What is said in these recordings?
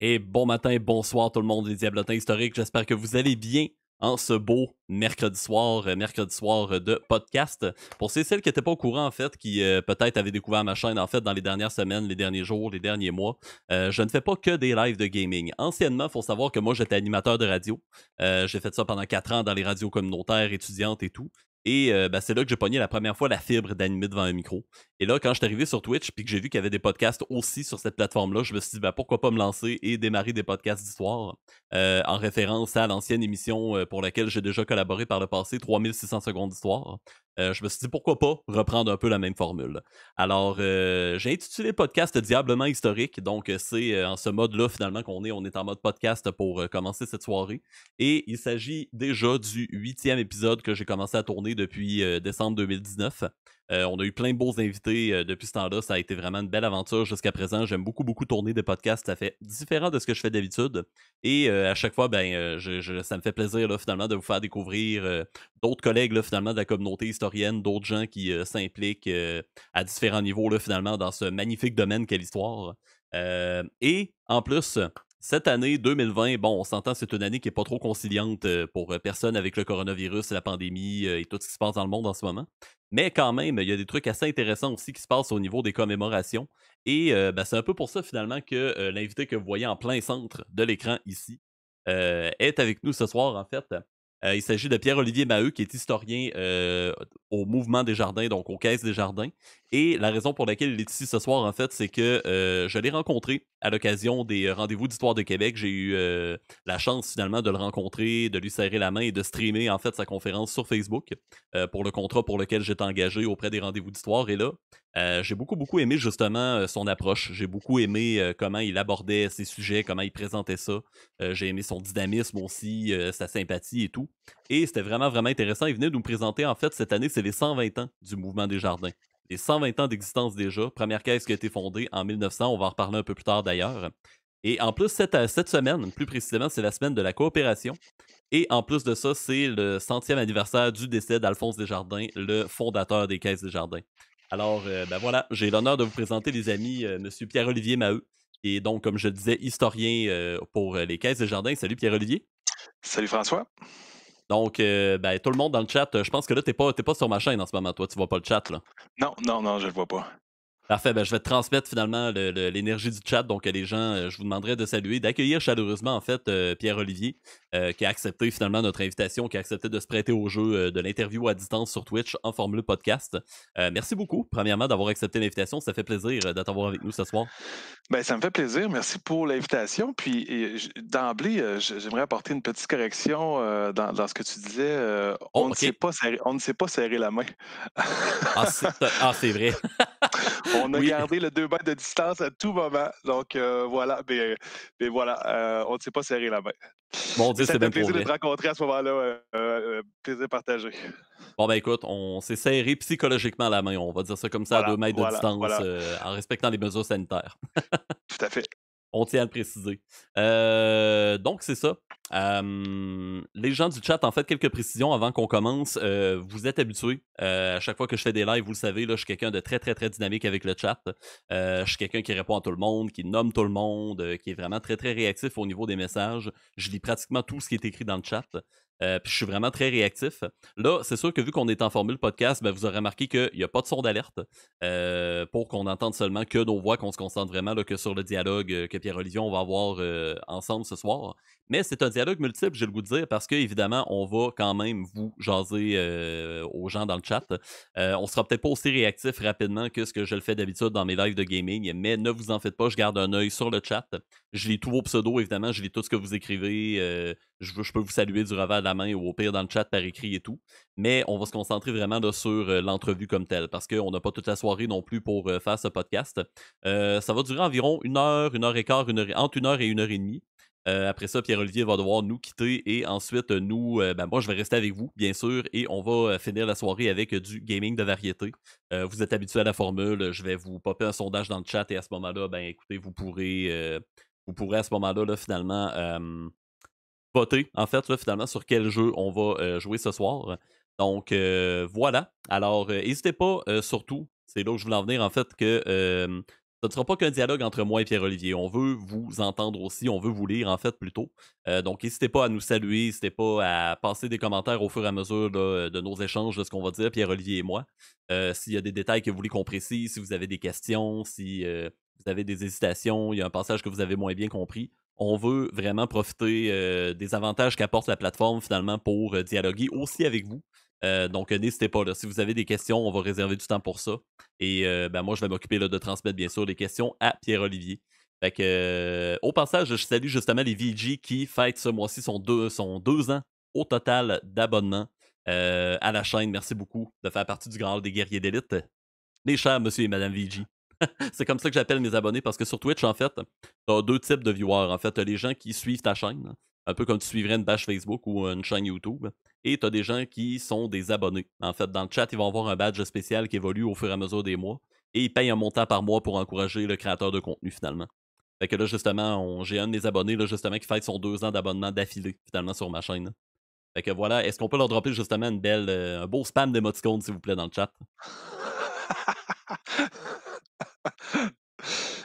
Et bon matin, bonsoir tout le monde, les Diablotins historiques. J'espère que vous allez bien en ce beau mercredi soir de podcast. Pour celles qui n'étaient pas au courant, en fait, qui peut-être avaient découvert ma chaîne, en fait, dans les dernières semaines, les derniers jours, les derniers mois, je ne fais pas que des lives de gaming. Anciennement, il faut savoir que moi, j'étais animateur de radio. J'ai fait ça pendant 4 ans dans les radios communautaires, étudiantes et tout. Et c'est là que j'ai pogné la première fois la fibre d'animer devant un micro. Et là, quand je suis arrivé sur Twitch puis que j'ai vu qu'il y avait des podcasts aussi sur cette plateforme-là, je me suis dit, pourquoi pas me lancer et démarrer des podcasts d'histoire en référence à l'ancienne émission pour laquelle j'ai déjà collaboré par le passé, 3600 secondes d'histoire. Je me suis dit, pourquoi pas reprendre un peu la même formule. Alors, j'ai intitulé le podcast Diablement historique. Donc, c'est en ce mode-là, finalement, on est en mode podcast pour commencer cette soirée. Et il s'agit déjà du 8e épisode que j'ai commencé à tourner depuis décembre 2019. On a eu plein de beaux invités depuis ce temps-là. Ça a été vraiment une belle aventure jusqu'à présent. J'aime beaucoup, beaucoup tourner des podcasts. Ça fait différent de ce que je fais d'habitude. Et à chaque fois, ça me fait plaisir là, finalement de vous faire découvrir d'autres collègues là, finalement de la communauté historienne, d'autres gens qui s'impliquent à différents niveaux là, finalement dans ce magnifique domaine qu'est l'histoire. Et en plus, cette année 2020, bon, on s'entend, c'est une année qui n'est pas trop conciliante pour personne avec le coronavirus, la pandémie et tout ce qui se passe dans le monde en ce moment. Mais quand même, il y a des trucs assez intéressants aussi qui se passent au niveau des commémorations. Et c'est un peu pour ça finalement que l'invité que vous voyez en plein centre de l'écran ici est avec nous ce soir en fait. Il s'agit de Pierre-Olivier Maheu, qui est historien au Mouvement des Jardins, donc aux Caisses des Jardins. Et la raison pour laquelle il est ici ce soir, en fait, c'est que je l'ai rencontré à l'occasion des rendez-vous d'histoire de Québec. J'ai eu la chance finalement de le rencontrer, de lui serrer la main et de streamer en fait sa conférence sur Facebook pour le contrat pour lequel j'étais engagé auprès des rendez-vous d'histoire. Et là, j'ai beaucoup, beaucoup aimé justement son approche. J'ai beaucoup aimé comment il abordait ses sujets, comment il présentait ça. J'ai aimé son dynamisme aussi, sa sympathie et tout. Et c'était vraiment, vraiment intéressant. Il venait de nous présenter, en fait, cette année, c'est les 120 ans du Mouvement des Jardins. Les 120 ans d'existence déjà. Première caisse qui a été fondée en 1900. On va en reparler un peu plus tard d'ailleurs. Et en plus, cette semaine, plus précisément, c'est la semaine de la coopération. Et en plus de ça, c'est le 100e anniversaire du décès d'Alphonse Desjardins, le fondateur des Caisses Desjardins. Alors, voilà, j'ai l'honneur de vous présenter, les amis, Monsieur Pierre-Olivier Maheu, qui est donc, comme je le disais, historien pour les Caisses Desjardins. Salut Pierre-Olivier. Salut François. Donc, tout le monde dans le chat, je pense que là, t'es pas sur ma chaîne en ce moment, toi, tu vois pas le chat, là. Non, non, non, je le vois pas. Parfait, je vais te transmettre finalement l'énergie du chat. Donc, les gens, je vous demanderai de saluer, d'accueillir chaleureusement, en fait, Pierre-Olivier, qui a accepté finalement notre invitation, qui a accepté de se prêter au jeu de l'interview à distance sur Twitch en formule podcast. Merci beaucoup, premièrement, d'avoir accepté l'invitation. Ça fait plaisir de t'avoir avec nous ce soir. Ben, ça me fait plaisir. Merci pour l'invitation. Puis d'emblée, j'aimerais apporter une petite correction dans ce que tu disais. Oh, OK. On ne sait pas serrer la main. C'est vrai. On a Oui. gardé le 2 mètres de distance à tout moment. Donc voilà, mais voilà, on ne sait pas serrer la main. Mon Mais Dieu, ça c'est me fait bien pour plaisir de vrai. te rencontrer à ce moment-là. Plaisir partagé. Bon, écoute, on s'est serré psychologiquement la main. On va dire ça comme ça, à Voilà, 2 mètres de voilà, distance, voilà. en respectant les mesures sanitaires. Tout à fait. On tient à le préciser. Donc, c'est ça. Les gens du chat, en fait, quelques précisions avant qu'on commence. Vous êtes habitués. À chaque fois que je fais des lives, vous le savez, là, je suis quelqu'un de très, très, très dynamique avec le chat. Je suis quelqu'un qui répond à tout le monde, qui nomme tout le monde, qui est vraiment très, très réactif au niveau des messages. Je lis pratiquement tout ce qui est écrit dans le chat. Puis je suis vraiment très réactif. Là, c'est sûr que vu qu'on est en formule podcast, vous aurez remarqué qu'il n'y a pas de son d'alerte pour qu'on entende seulement que nos voix, qu'on se concentre vraiment là, que sur le dialogue que Pierre-Olivier, on va avoir ensemble ce soir. Mais c'est un dialogue multiple, j'ai le goût de dire, parce que évidemment, on va quand même vous jaser aux gens dans le chat. On sera peut-être pas aussi réactif rapidement que ce que je le fais d'habitude dans mes lives de gaming, mais ne vous en faites pas, je garde un œil sur le chat. Je lis tous vos pseudos, évidemment, je lis tout ce que vous écrivez. Je peux vous saluer du revers de la main ou au pire dans le chat par écrit et tout. Mais on va se concentrer vraiment là, sur l'entrevue comme telle, parce qu'on n'a pas toute la soirée non plus pour faire ce podcast. Ça va durer environ une heure et quart, entre 1 heure et 1 heure et demie. Après ça, Pierre-Olivier va devoir nous quitter et ensuite, moi, je vais rester avec vous, bien sûr, et on va finir la soirée avec du gaming de variété. Vous êtes habitués à la formule, je vais vous popper un sondage dans le chat et à ce moment-là, écoutez, vous pourrez à ce moment-là, là, finalement, voter, en fait, là, finalement, sur quel jeu on va jouer ce soir. Donc, voilà. Alors, n'hésitez pas, surtout, c'est là où je voulais en venir, en fait, que Ce ne sera pas qu'un dialogue entre moi et Pierre-Olivier. On veut vous entendre aussi, on veut vous lire en fait plutôt. Donc n'hésitez pas à nous saluer, n'hésitez pas à passer des commentaires au fur et à mesure là, de nos échanges, de ce qu'on va dire, Pierre-Olivier et moi. S'il y a des détails que vous voulez qu'on précise, si vous avez des questions, si vous avez des hésitations, il y a un passage que vous avez moins bien compris. On veut vraiment profiter des avantages qu'apporte la plateforme finalement pour dialoguer aussi avec vous. Donc n'hésitez pas, là, si vous avez des questions, on va réserver du temps pour ça. Et ben, moi, je vais m'occuper là, de transmettre bien sûr les questions à Pierre-Olivier. Fait que, au passage, je salue justement les VG qui fêtent ce mois-ci son 2 ans au total d'abonnement à la chaîne. Merci beaucoup de faire partie du Grand Hall des guerriers d'élite. Les chers monsieur et madame VG. C'est comme ça que j'appelle mes abonnés parce que sur Twitch, en fait, tu as deux types de viewers. En fait, tu as les gens qui suivent ta chaîne, un peu comme tu suivrais une page Facebook ou une chaîne YouTube. Et tu as des gens qui sont des abonnés. En fait, dans le chat, ils vont avoir un badge spécial qui évolue au fur et à mesure des mois. Et ils payent un montant par mois pour encourager le créateur de contenu, finalement. Fait que là, justement, j'ai un de mes abonnés, là, justement, qui fête son 2 ans d'abonnement d'affilée, finalement, sur ma chaîne. Fait que voilà, est-ce qu'on peut leur dropper justement un beau spam d'émoticônes, s'il vous plaît, dans le chat?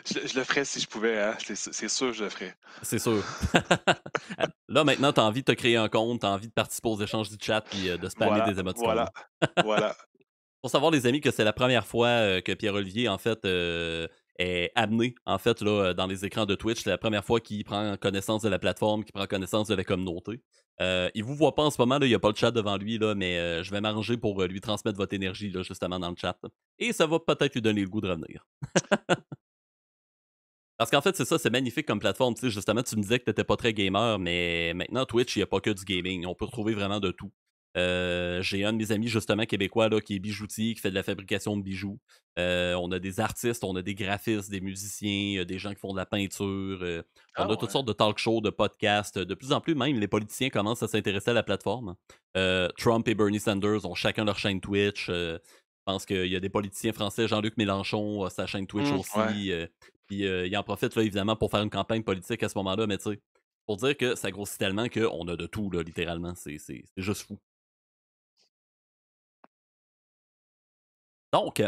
Je le ferais si je pouvais, hein. C'est sûr que je le ferais. C'est sûr. Là, maintenant, tu as envie de te créer un compte, tu as envie de participer aux échanges du chat puis de spammer Voilà, des émoticônes. voilà, voilà. Pour savoir, les amis, que c'est la première fois que Pierre-Olivier, en fait, est amené, en fait, là, dans les écrans de Twitch. C'est la première fois qu'il prend connaissance de la plateforme, qu'il prend connaissance de la communauté. Il vous voit pas en ce moment, là, il n'y a pas le chat devant lui, là, mais je vais m'arranger pour lui transmettre votre énergie, là, justement, dans le chat. Et ça va peut-être lui donner le goût de revenir. Parce qu'en fait, c'est ça, c'est magnifique comme plateforme. Tu sais, justement, tu me disais que tu n'étais pas très gamer, mais maintenant, Twitch, il n'y a pas que du gaming. On peut retrouver vraiment de tout. J'ai un de mes amis, justement, québécois, là, qui est bijoutier, qui fait de la fabrication de bijoux. On a des artistes, on a des graphistes, des musiciens, des gens qui font de la peinture. On Ah a toutes ouais. sortes de talk shows, de podcasts. De plus en plus, même, les politiciens commencent à s'intéresser à la plateforme. Trump et Bernie Sanders ont chacun leur chaîne Twitch. Je pense qu'il y a des politiciens français, Jean-Luc Mélenchon a sa chaîne Twitch Ouais. aussi. Puis il en profite, là, évidemment, pour faire une campagne politique à ce moment-là, mais tu sais, pour dire que ça grossit tellement qu'on a de tout, là, littéralement. C'est juste fou. Donc,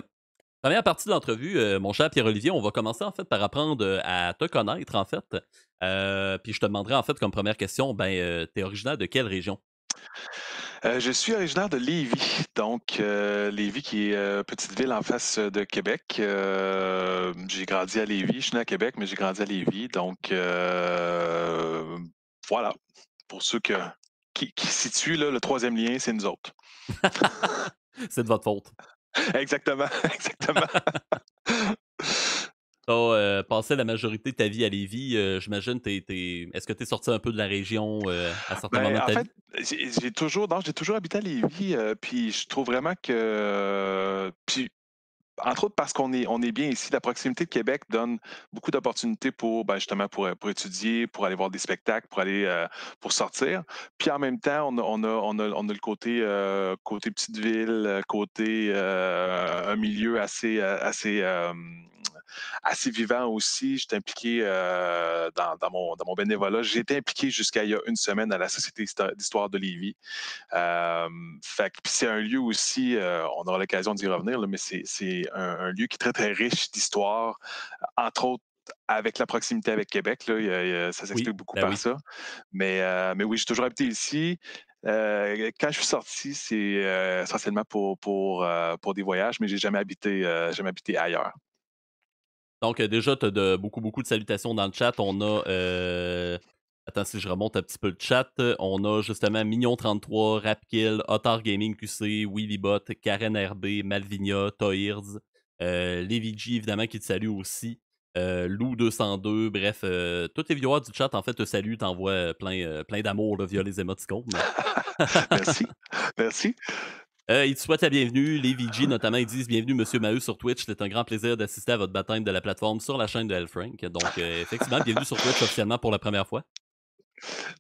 première partie de l'entrevue, mon cher Pierre-Olivier, on va commencer en fait par apprendre à te connaître, en fait. Puis je te demanderai, en fait, comme première question, ben, t'es originaire de quelle région? Je suis originaire de Lévis, donc Lévis qui est petite ville en face de Québec. J'ai grandi à Lévis, je suis né à Québec, mais j'ai grandi à Lévis, donc voilà. Pour ceux qui situent là, le troisième lien, c'est nous autres. C'est de votre faute. Exactement, exactement. T'as passé la majorité de ta vie à Lévis, j'imagine, est-ce que t'es sorti un peu de la région à certains moments Ben, de en ta fait, vie? j'ai toujours habité à Lévis, puis je trouve vraiment que puis entre autres parce on est bien ici. La proximité de Québec donne beaucoup d'opportunités pour, ben, justement pour étudier, pour aller voir des spectacles, pour sortir. Puis en même temps, on a le côté, côté petite ville, côté, un milieu assez vivant aussi. J'étais impliqué dans mon bénévolat. J'ai été impliqué jusqu'à il y a une semaine à la Société d'histoire de Lévis. Fait que puis c'est un lieu aussi, on aura l'occasion d'y revenir, là, mais c'est un lieu qui est très, très riche d'histoire, entre autres avec la proximité avec Québec. Là, ça Oui, s'explique beaucoup ben par oui. ça. Mais oui, j'ai toujours habité ici. Quand je suis sorti, c'est essentiellement pour des voyages, mais j'ai jamais habité ailleurs. Donc, déjà, tu as beaucoup, beaucoup de salutations dans le chat. On a. Attends, si je remonte un petit peu le chat, on a justement Mignon33, Rapkill, Otar Gaming QC, Willybot, Karen RB, Malvinia, Toirds, Levi évidemment, qui te salue aussi. Lou202, bref, tous les viewers du chat, en fait, te saluent, t'envoient plein d'amour là, via les émoticônes. Merci. Merci. Ils te souhaitent la bienvenue. Les VG, notamment, ils disent bienvenue, Monsieur Maheu, sur Twitch. C'est un grand plaisir d'assister à votre baptême de la plateforme sur la chaîne de L-Frank. Donc, effectivement, bienvenue sur Twitch officiellement pour la première fois.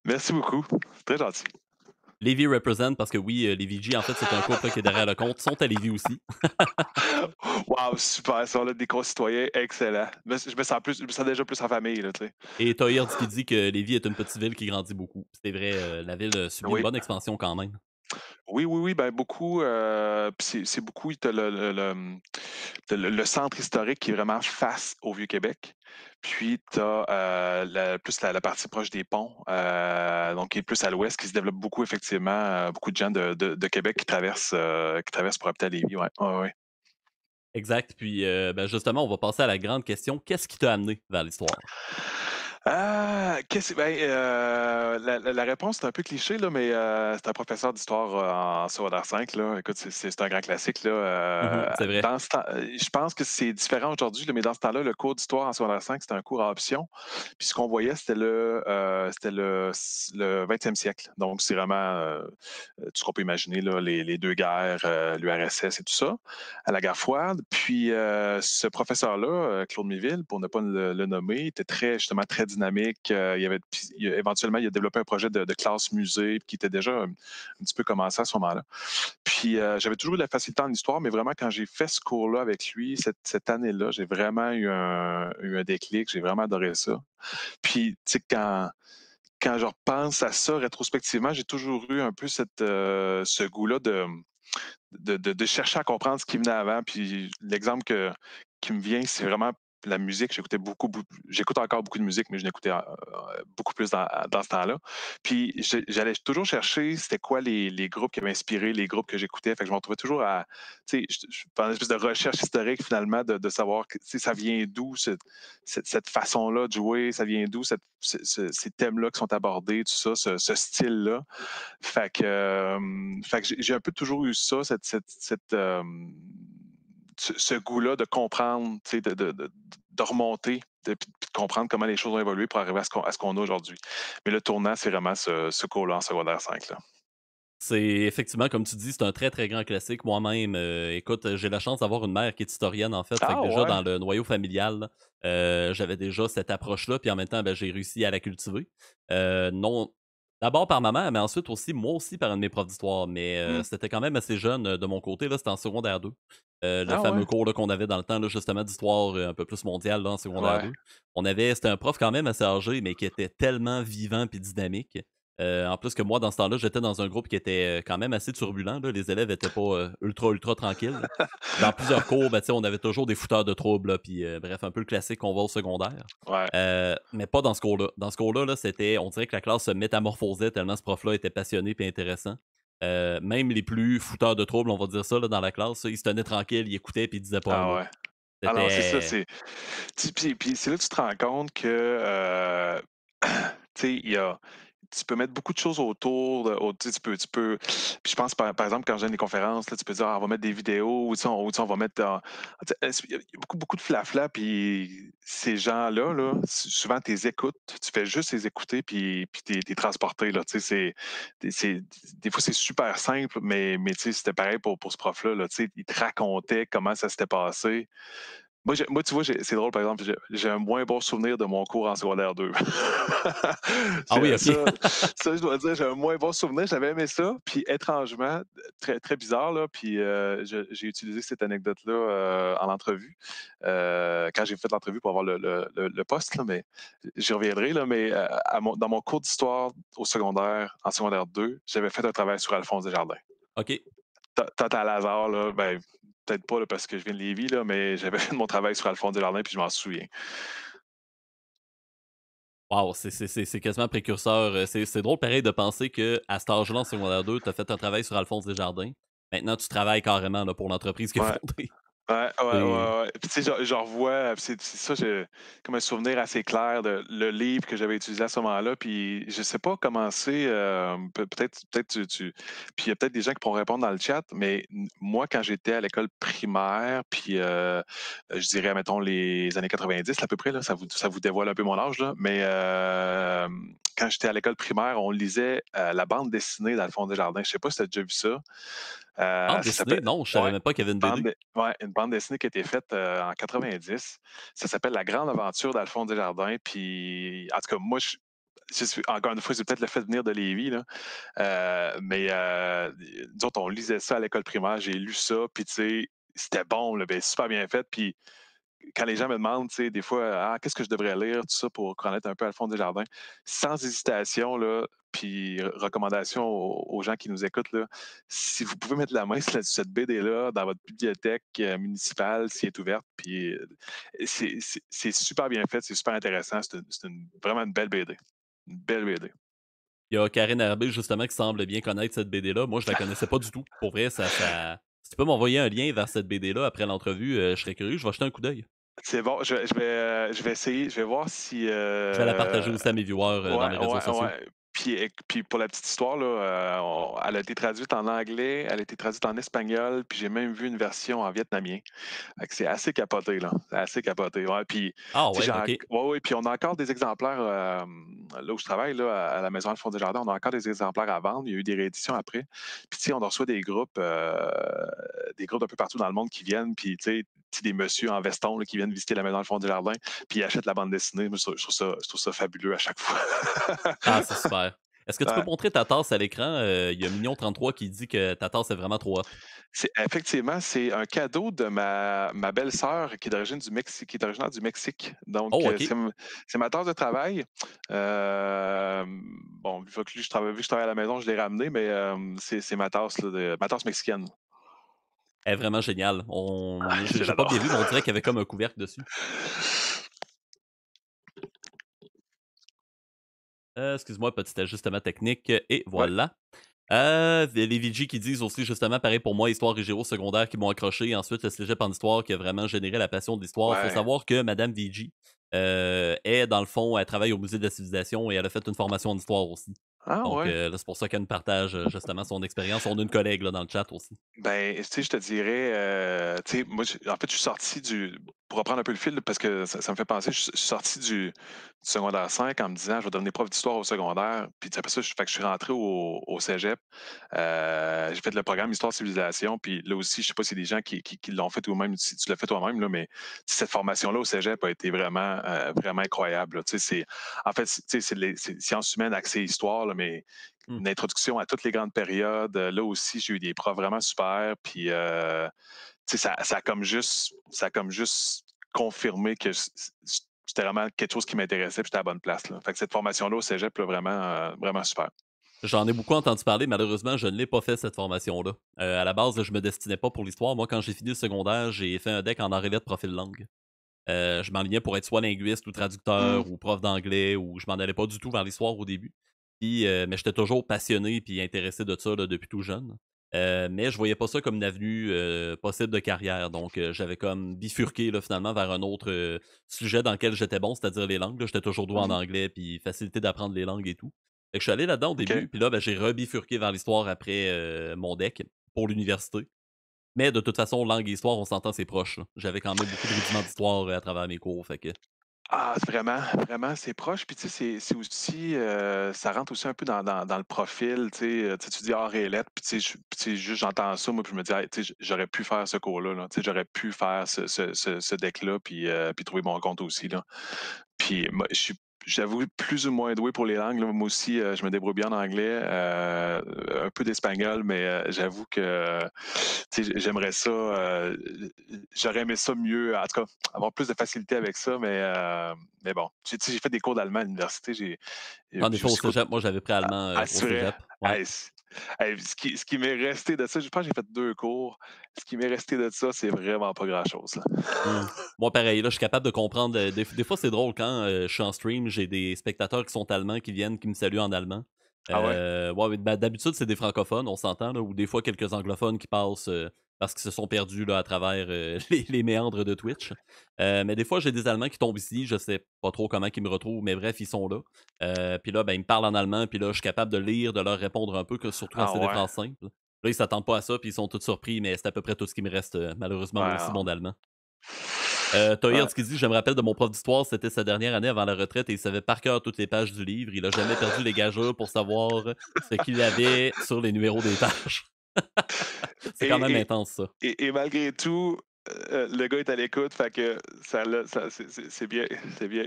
Merci beaucoup. Très gentil. Lévi represent parce que oui, les VG, en fait, c'est un couple là, qui est derrière le compte. Ils sont à Lévi aussi. Wow, super, ça, là, des concitoyens excellents. Je me sens déjà plus en famille, là, tu sais. Et Toyard qui dit que Lévi est une petite ville qui grandit beaucoup. C'est vrai, la ville subit une Oui, bonne expansion quand même. Oui, oui, oui, ben beaucoup, puis c'est beaucoup tu le centre historique qui est vraiment face au Vieux-Québec. Puis tu as, plus la partie proche des ponts, donc qui est plus à l'ouest, qui se développe beaucoup effectivement, beaucoup de gens de Québec qui traversent pour habiter à Lévis, ouais. Ouais, ouais. Exact. Puis, ben, justement, on va passer à la grande question. Qu'est-ce qui t'a amené vers l'histoire? Ah, la réponse est un peu cliché, là, mais c'est un professeur d'histoire en secondaire 5. Là. Écoute, c'est un grand classique. Là. Mhm, c'est vrai. Dans ce temps, je pense que c'est différent aujourd'hui, là, mais dans ce temps-là, le cours d'histoire en secondaire 5, c'était un cours à option. Puis ce qu'on voyait, c'était le 20e siècle. Donc, c'est vraiment tout ce qu'on peut imaginer, là, les deux guerres, l'URSS et tout ça, à la guerre froide. Puis ce professeur-là, Claude Méville, pour ne pas le nommer, était justement très dynamique. Éventuellement, il a développé un projet de classe musée qui était déjà un petit peu commencé à ce moment-là. Puis j'avais toujours eu de la facilité en histoire, mais vraiment, quand j'ai fait ce cours-là avec lui, cette année-là, j'ai vraiment eu un déclic. J'ai vraiment adoré ça. Puis, tu sais, quand je repense à ça rétrospectivement, j'ai toujours eu un peu ce goût-là de chercher à comprendre ce qui venait avant. Puis l'exemple qui me vient, c'est vraiment la musique. J'écoute encore beaucoup de musique, mais je l'écoutais beaucoup plus dans ce temps-là. Puis j'allais toujours chercher c'était quoi les groupes qui avaient inspiré les groupes que j'écoutais. Fait que je me retrouvais toujours tu sais, je fais une espèce de recherche historique finalement de savoir tu sais, ça vient d'où cette façon-là de jouer, ça vient d'où ces thèmes-là qui sont abordés, tout ça, ce style-là. Fait que j'ai un peu toujours eu ça, ce goût-là de comprendre, tu sais, de remonter, puis de comprendre comment les choses ont évolué pour arriver à ce qu'on a aujourd'hui. Mais le tournant, c'est vraiment ce cours-là en secondaire 5, là. C'est effectivement, comme tu dis, c'est un très, très grand classique. Moi-même, écoute, j'ai la chance d'avoir une mère qui est historienne, en fait. Fait que Ah déjà, ouais? dans le noyau familial, là, j'avais déjà cette approche-là, puis en même temps, ben, j'ai réussi à la cultiver. Non, d'abord par ma mère, mais ensuite aussi, moi aussi, par un de mes profs d'histoire. Mais Hmm. c'était quand même assez jeune de mon côté, là, c'était en secondaire 2. Le Ah fameux ouais? cours là, qu'on avait dans le temps, là, justement, d'histoire un peu plus mondiale, là, en secondaire Ouais. 2. C'était un prof quand même assez âgé, mais qui était tellement vivant puis dynamique. En plus que moi, dans ce temps-là, j'étais dans un groupe qui était quand même assez turbulent, là. Les élèves étaient pas ultra, ultra tranquilles. Dans plusieurs cours, ben, tu sais, on avait toujours des fouteurs de troubles, là, puis bref, un peu le classique qu'on voit au secondaire. Ouais. Mais pas dans ce cours-là. Dans ce cours-là, là, on dirait que la classe se métamorphosait tellement ce prof-là était passionné et intéressant. Même les plus fouteurs de troubles, on va dire ça, là, dans la classe, ils se tenaient tranquilles, ils écoutaient puis ils disaient pas un Ah mot. ouais. Ah non, c'est ça, C'était. puis c'est là que tu te rends compte que, tu sais, tu peux mettre beaucoup de choses autour, tu sais, puis je pense, par exemple, quand je donne des conférences, là, tu peux dire, ah, on va mettre des vidéos, ou tu sais, on va mettre, il y a beaucoup, beaucoup de flafla, puis ces gens-là, là, souvent, tu les écoutes, tu fais juste les écouter, puis t'es transporté, là, tu sais, des fois, c'est super simple, mais tu sais, c'était pareil pour ce prof-là, là, tu sais, il te racontait comment ça s'était passé. Moi, tu vois, c'est drôle, par exemple, j'ai un moins bon souvenir de mon cours en secondaire 2. Ah oui, ok. Je dois dire, j'ai un moins bon souvenir. J'avais aimé ça, puis étrangement, très, très bizarre, là, puis j'ai utilisé cette anecdote-là en entrevue, quand j'ai fait l'entrevue pour avoir le poste, là, mais j'y reviendrai, là, mais dans mon cours d'histoire en secondaire 2, j'avais fait un travail sur Alphonse Desjardins. Ok. Total hasard, là, ben, peut-être pas là, parce que je viens de Lévis, là, mais j'avais fait mon travail sur Alphonse Desjardins, puis je m'en souviens. Wow, c'est quasiment précurseur. C'est drôle pareil de penser que à cet âge-là, en secondaire 2, tu as fait un travail sur Alphonse Desjardins. Maintenant, tu travailles carrément là, pour l'entreprise qui est Ouais. fondée. Ouais, ouais, C'est- ouais, ouais. Puis, tu sais, je revois, puis c'est ça, j'ai comme un souvenir assez clair de le livre que j'avais utilisé à ce moment-là. Puis, je sais pas comment c'est, peut-être puis il y a peut-être des gens qui pourront répondre dans le chat, mais moi, quand j'étais à l'école primaire, puis je dirais, mettons, les années 90 à peu près, là, ça vous dévoile un peu mon âge, là, mais quand j'étais à l'école primaire, on lisait la bande dessinée d'Alphonse Desjardins. Je sais pas si tu as déjà vu ça. Bande Ça dessinée, s'appelle non, je savais Ouais. même pas qu'il y avait une BD. Ouais, une bande dessinée qui a été faite en 90. Ça s'appelle La Grande Aventure d'Alphonse Desjardins. Puis, en tout cas, moi, encore une fois, c'est peut-être le fait de venir de Lévis, là. Mais nous autres, on lisait ça à l'école primaire. J'ai lu ça, puis tu sais, c'était bon, là, ben, super bien fait. Puis quand les gens me demandent, tu sais, des fois, ah, qu'est-ce que je devrais lire, tout ça, pour connaître un peu Alphonse Desjardins, sans hésitation, là, puis recommandation aux gens qui nous écoutent, là, si vous pouvez mettre la main sur cette BD-là dans votre bibliothèque municipale, si elle est ouverte, puis c'est super bien fait, c'est super intéressant, vraiment une belle BD. Une belle BD. Il y a Karine Herbé, justement, qui semble bien connaître cette BD-là. Moi, je la connaissais pas du tout. Pour vrai, si tu peux m'envoyer un lien vers cette BD-là après l'entrevue, je serais curieux, je vais jeter un coup d'œil. C'est bon, je vais essayer, je vais voir si. Je vais la partager aussi à mes viewers dans Ouais, mes réseaux ouais, sociaux. ouais. Puis pour la petite histoire, là, elle a été traduite en anglais, elle a été traduite en espagnol, puis j'ai même vu une version en vietnamien. Fait que c'est assez capoté, là. C'est assez capoté. Ouais, puis, Ah tu sais, ouais, ok. ouais, ouais, puis on a encore des exemplaires, là où je travaille, là, à la Maison Alphonse Desjardins, on a encore des exemplaires à vendre. Il y a eu des rééditions après. Puis, tu sais, on reçoit des groupes un peu partout dans le monde qui viennent, puis, tu sais, des messieurs en veston là, qui viennent visiter la Maison Alphonse Desjardins, puis ils achètent la bande dessinée. Moi, je trouve ça fabuleux à chaque fois. Ah, c'est super. Est-ce que tu peux Ouais. montrer ta tasse à l'écran? Il y a Mignon33 qui dit que ta tasse est vraiment trop hot. Effectivement, c'est un cadeau de ma belle-sœur qui est d'origine du Mexique, qui est originaire du Mexique. Donc, Oh, ok. c'est ma tasse de travail. Bon, vu que je travaille à la maison, je l'ai ramenée, mais c'est ma tasse, là, ma tasse mexicaine. Elle est vraiment géniale. Je J'ai pas l'adore. bien vu, mais on dirait qu'il y avait comme un couvercle dessus. Excuse-moi, petit ajustement technique, et Ouais, voilà. Les VG qui disent aussi, justement, pareil pour moi, histoire et géo secondaire qui m'ont accroché. Ensuite, le cégep en histoire qui a vraiment généré la passion de l'histoire. Faut ouais. savoir que Madame VG est, dans le fond, elle travaille au Musée de la Civilisation et elle a fait une formation en histoire aussi. Ah Donc, ouais. là, c'est pour ça qu'elle nous partage, justement, son expérience. On a une collègue là, dans le chat aussi. Ben, tu sais, je te dirais, tu sais, moi, en fait, je suis sorti pour reprendre un peu le fil, là, parce que ça me fait penser, je suis sorti du secondaire 5 en me disant, je vais devenir prof d'histoire au secondaire. Puis après ça, fait que je suis rentré au cégep. J'ai fait le programme Histoire-Civilisation. Puis là aussi, je sais pas si des gens qui l'ont fait ou même si tu l'as fait toi-même, là, mais cette formation-là au cégep a été vraiment, vraiment incroyable, là. Tu sais, en fait, tu sais, c'est sciences humaines axées histoire, là, mais Hmm. une introduction à toutes les grandes périodes. Là aussi, j'ai eu des profs vraiment super. Puis, tu sais, ça a comme juste confirmé que c'était vraiment quelque chose qui m'intéressait, puis j'étais à la bonne place, là. Fait que cette formation-là au cégep, là, vraiment, vraiment super. J'en ai beaucoup entendu parler. Malheureusement, je ne l'ai pas fait, cette formation-là. À la base, je me destinais pas pour l'histoire. Moi, quand j'ai fini le secondaire, j'ai fait un deck en arts et lettres profil langue. Je m'enlignais pour être soit linguiste ou Mm, traducteur ou prof d'anglais ou je m'en allais pas du tout vers l'histoire au début. Puis, mais j'étais toujours passionné puis intéressé de ça là, depuis tout jeune. Mais je voyais pas ça comme une avenue possible de carrière. Donc, j'avais comme bifurqué là, finalement vers un autre sujet dans lequel j'étais bon, c'est-à-dire les langues. Là. J'étais toujours doué en mhm. anglais puis facilité d'apprendre les langues et tout. Fait que je suis allé là-dedans au OK. début, puis là, ben, j'ai rebifurqué vers l'histoire après mon deck pour l'université. Mais de toute façon, langue et histoire, on s'entend, c'est proche. Là. J'avais quand même beaucoup de rudiments d'histoire à travers mes cours. Fait que Ah, c'est vraiment, vraiment, c'est proche. Puis, tu sais, c'est aussi, ça rentre aussi un peu dans le profil. Tu dis art et lettres, puis, tu sais, juste j'entends ça, moi, puis je me dis, hey, tu sais, j'aurais pu faire ce cours-là. Là. Tu sais, j'aurais pu faire ce deck-là, puis trouver mon compte aussi. Là. Puis moi, j'avoue, plus ou moins doué pour les langues, là. Moi aussi, je me débrouille bien en anglais, un peu d'espagnol, mais j'avoue que tu sais, j'aimerais ça, j'aurais aimé ça mieux, en tout cas, avoir plus de facilité avec ça, mais bon, tu sais, j'ai fait des cours d'allemand à l'université, j'en ai j'ai fait au aussi cégep. Moi, j'avais pris allemand au assuré. cégep. Ouais. Hey, hey, ce qui m'est resté de ça, je pense que j'ai fait 2 cours. Ce qui m'est resté de ça, c'est vraiment pas grand-chose, là. Hmm. Moi, pareil, là, je suis capable de comprendre. Des fois, c'est drôle quand je suis en stream, j'ai des spectateurs qui sont allemands qui viennent, qui me saluent en allemand. Ah ouais? Ouais, mais d'habitude, c'est des francophones, on s'entend, là, ou des fois quelques anglophones qui passent parce qu'ils se sont perdus là, à travers les méandres de Twitch. Mais des fois, j'ai des Allemands qui tombent ici, je sais pas trop comment ils me retrouvent, mais bref, ils sont là. Puis là, ben, ils me parlent en allemand, puis là, je suis capable de lire, de leur répondre un peu, surtout quand Ah c'est des ouais? phrases simples. Là, ils s'attendent pas à ça, puis ils sont tous surpris, mais c'est à peu près tout ce qui me reste, malheureusement, Ouais, moi aussi, ah. bon d'allemand. Ouais. Toyard qui dit: Je me rappelle de mon prof d'histoire, c'était sa dernière année avant la retraite et il savait par cœur toutes les pages du livre. Il a jamais perdu les gageures pour savoir ce qu'il avait sur les numéros des pages. C'est quand même Et, et, intense, ça. et malgré tout, le gars est à l'écoute, fait que c'est bien, c'est bien.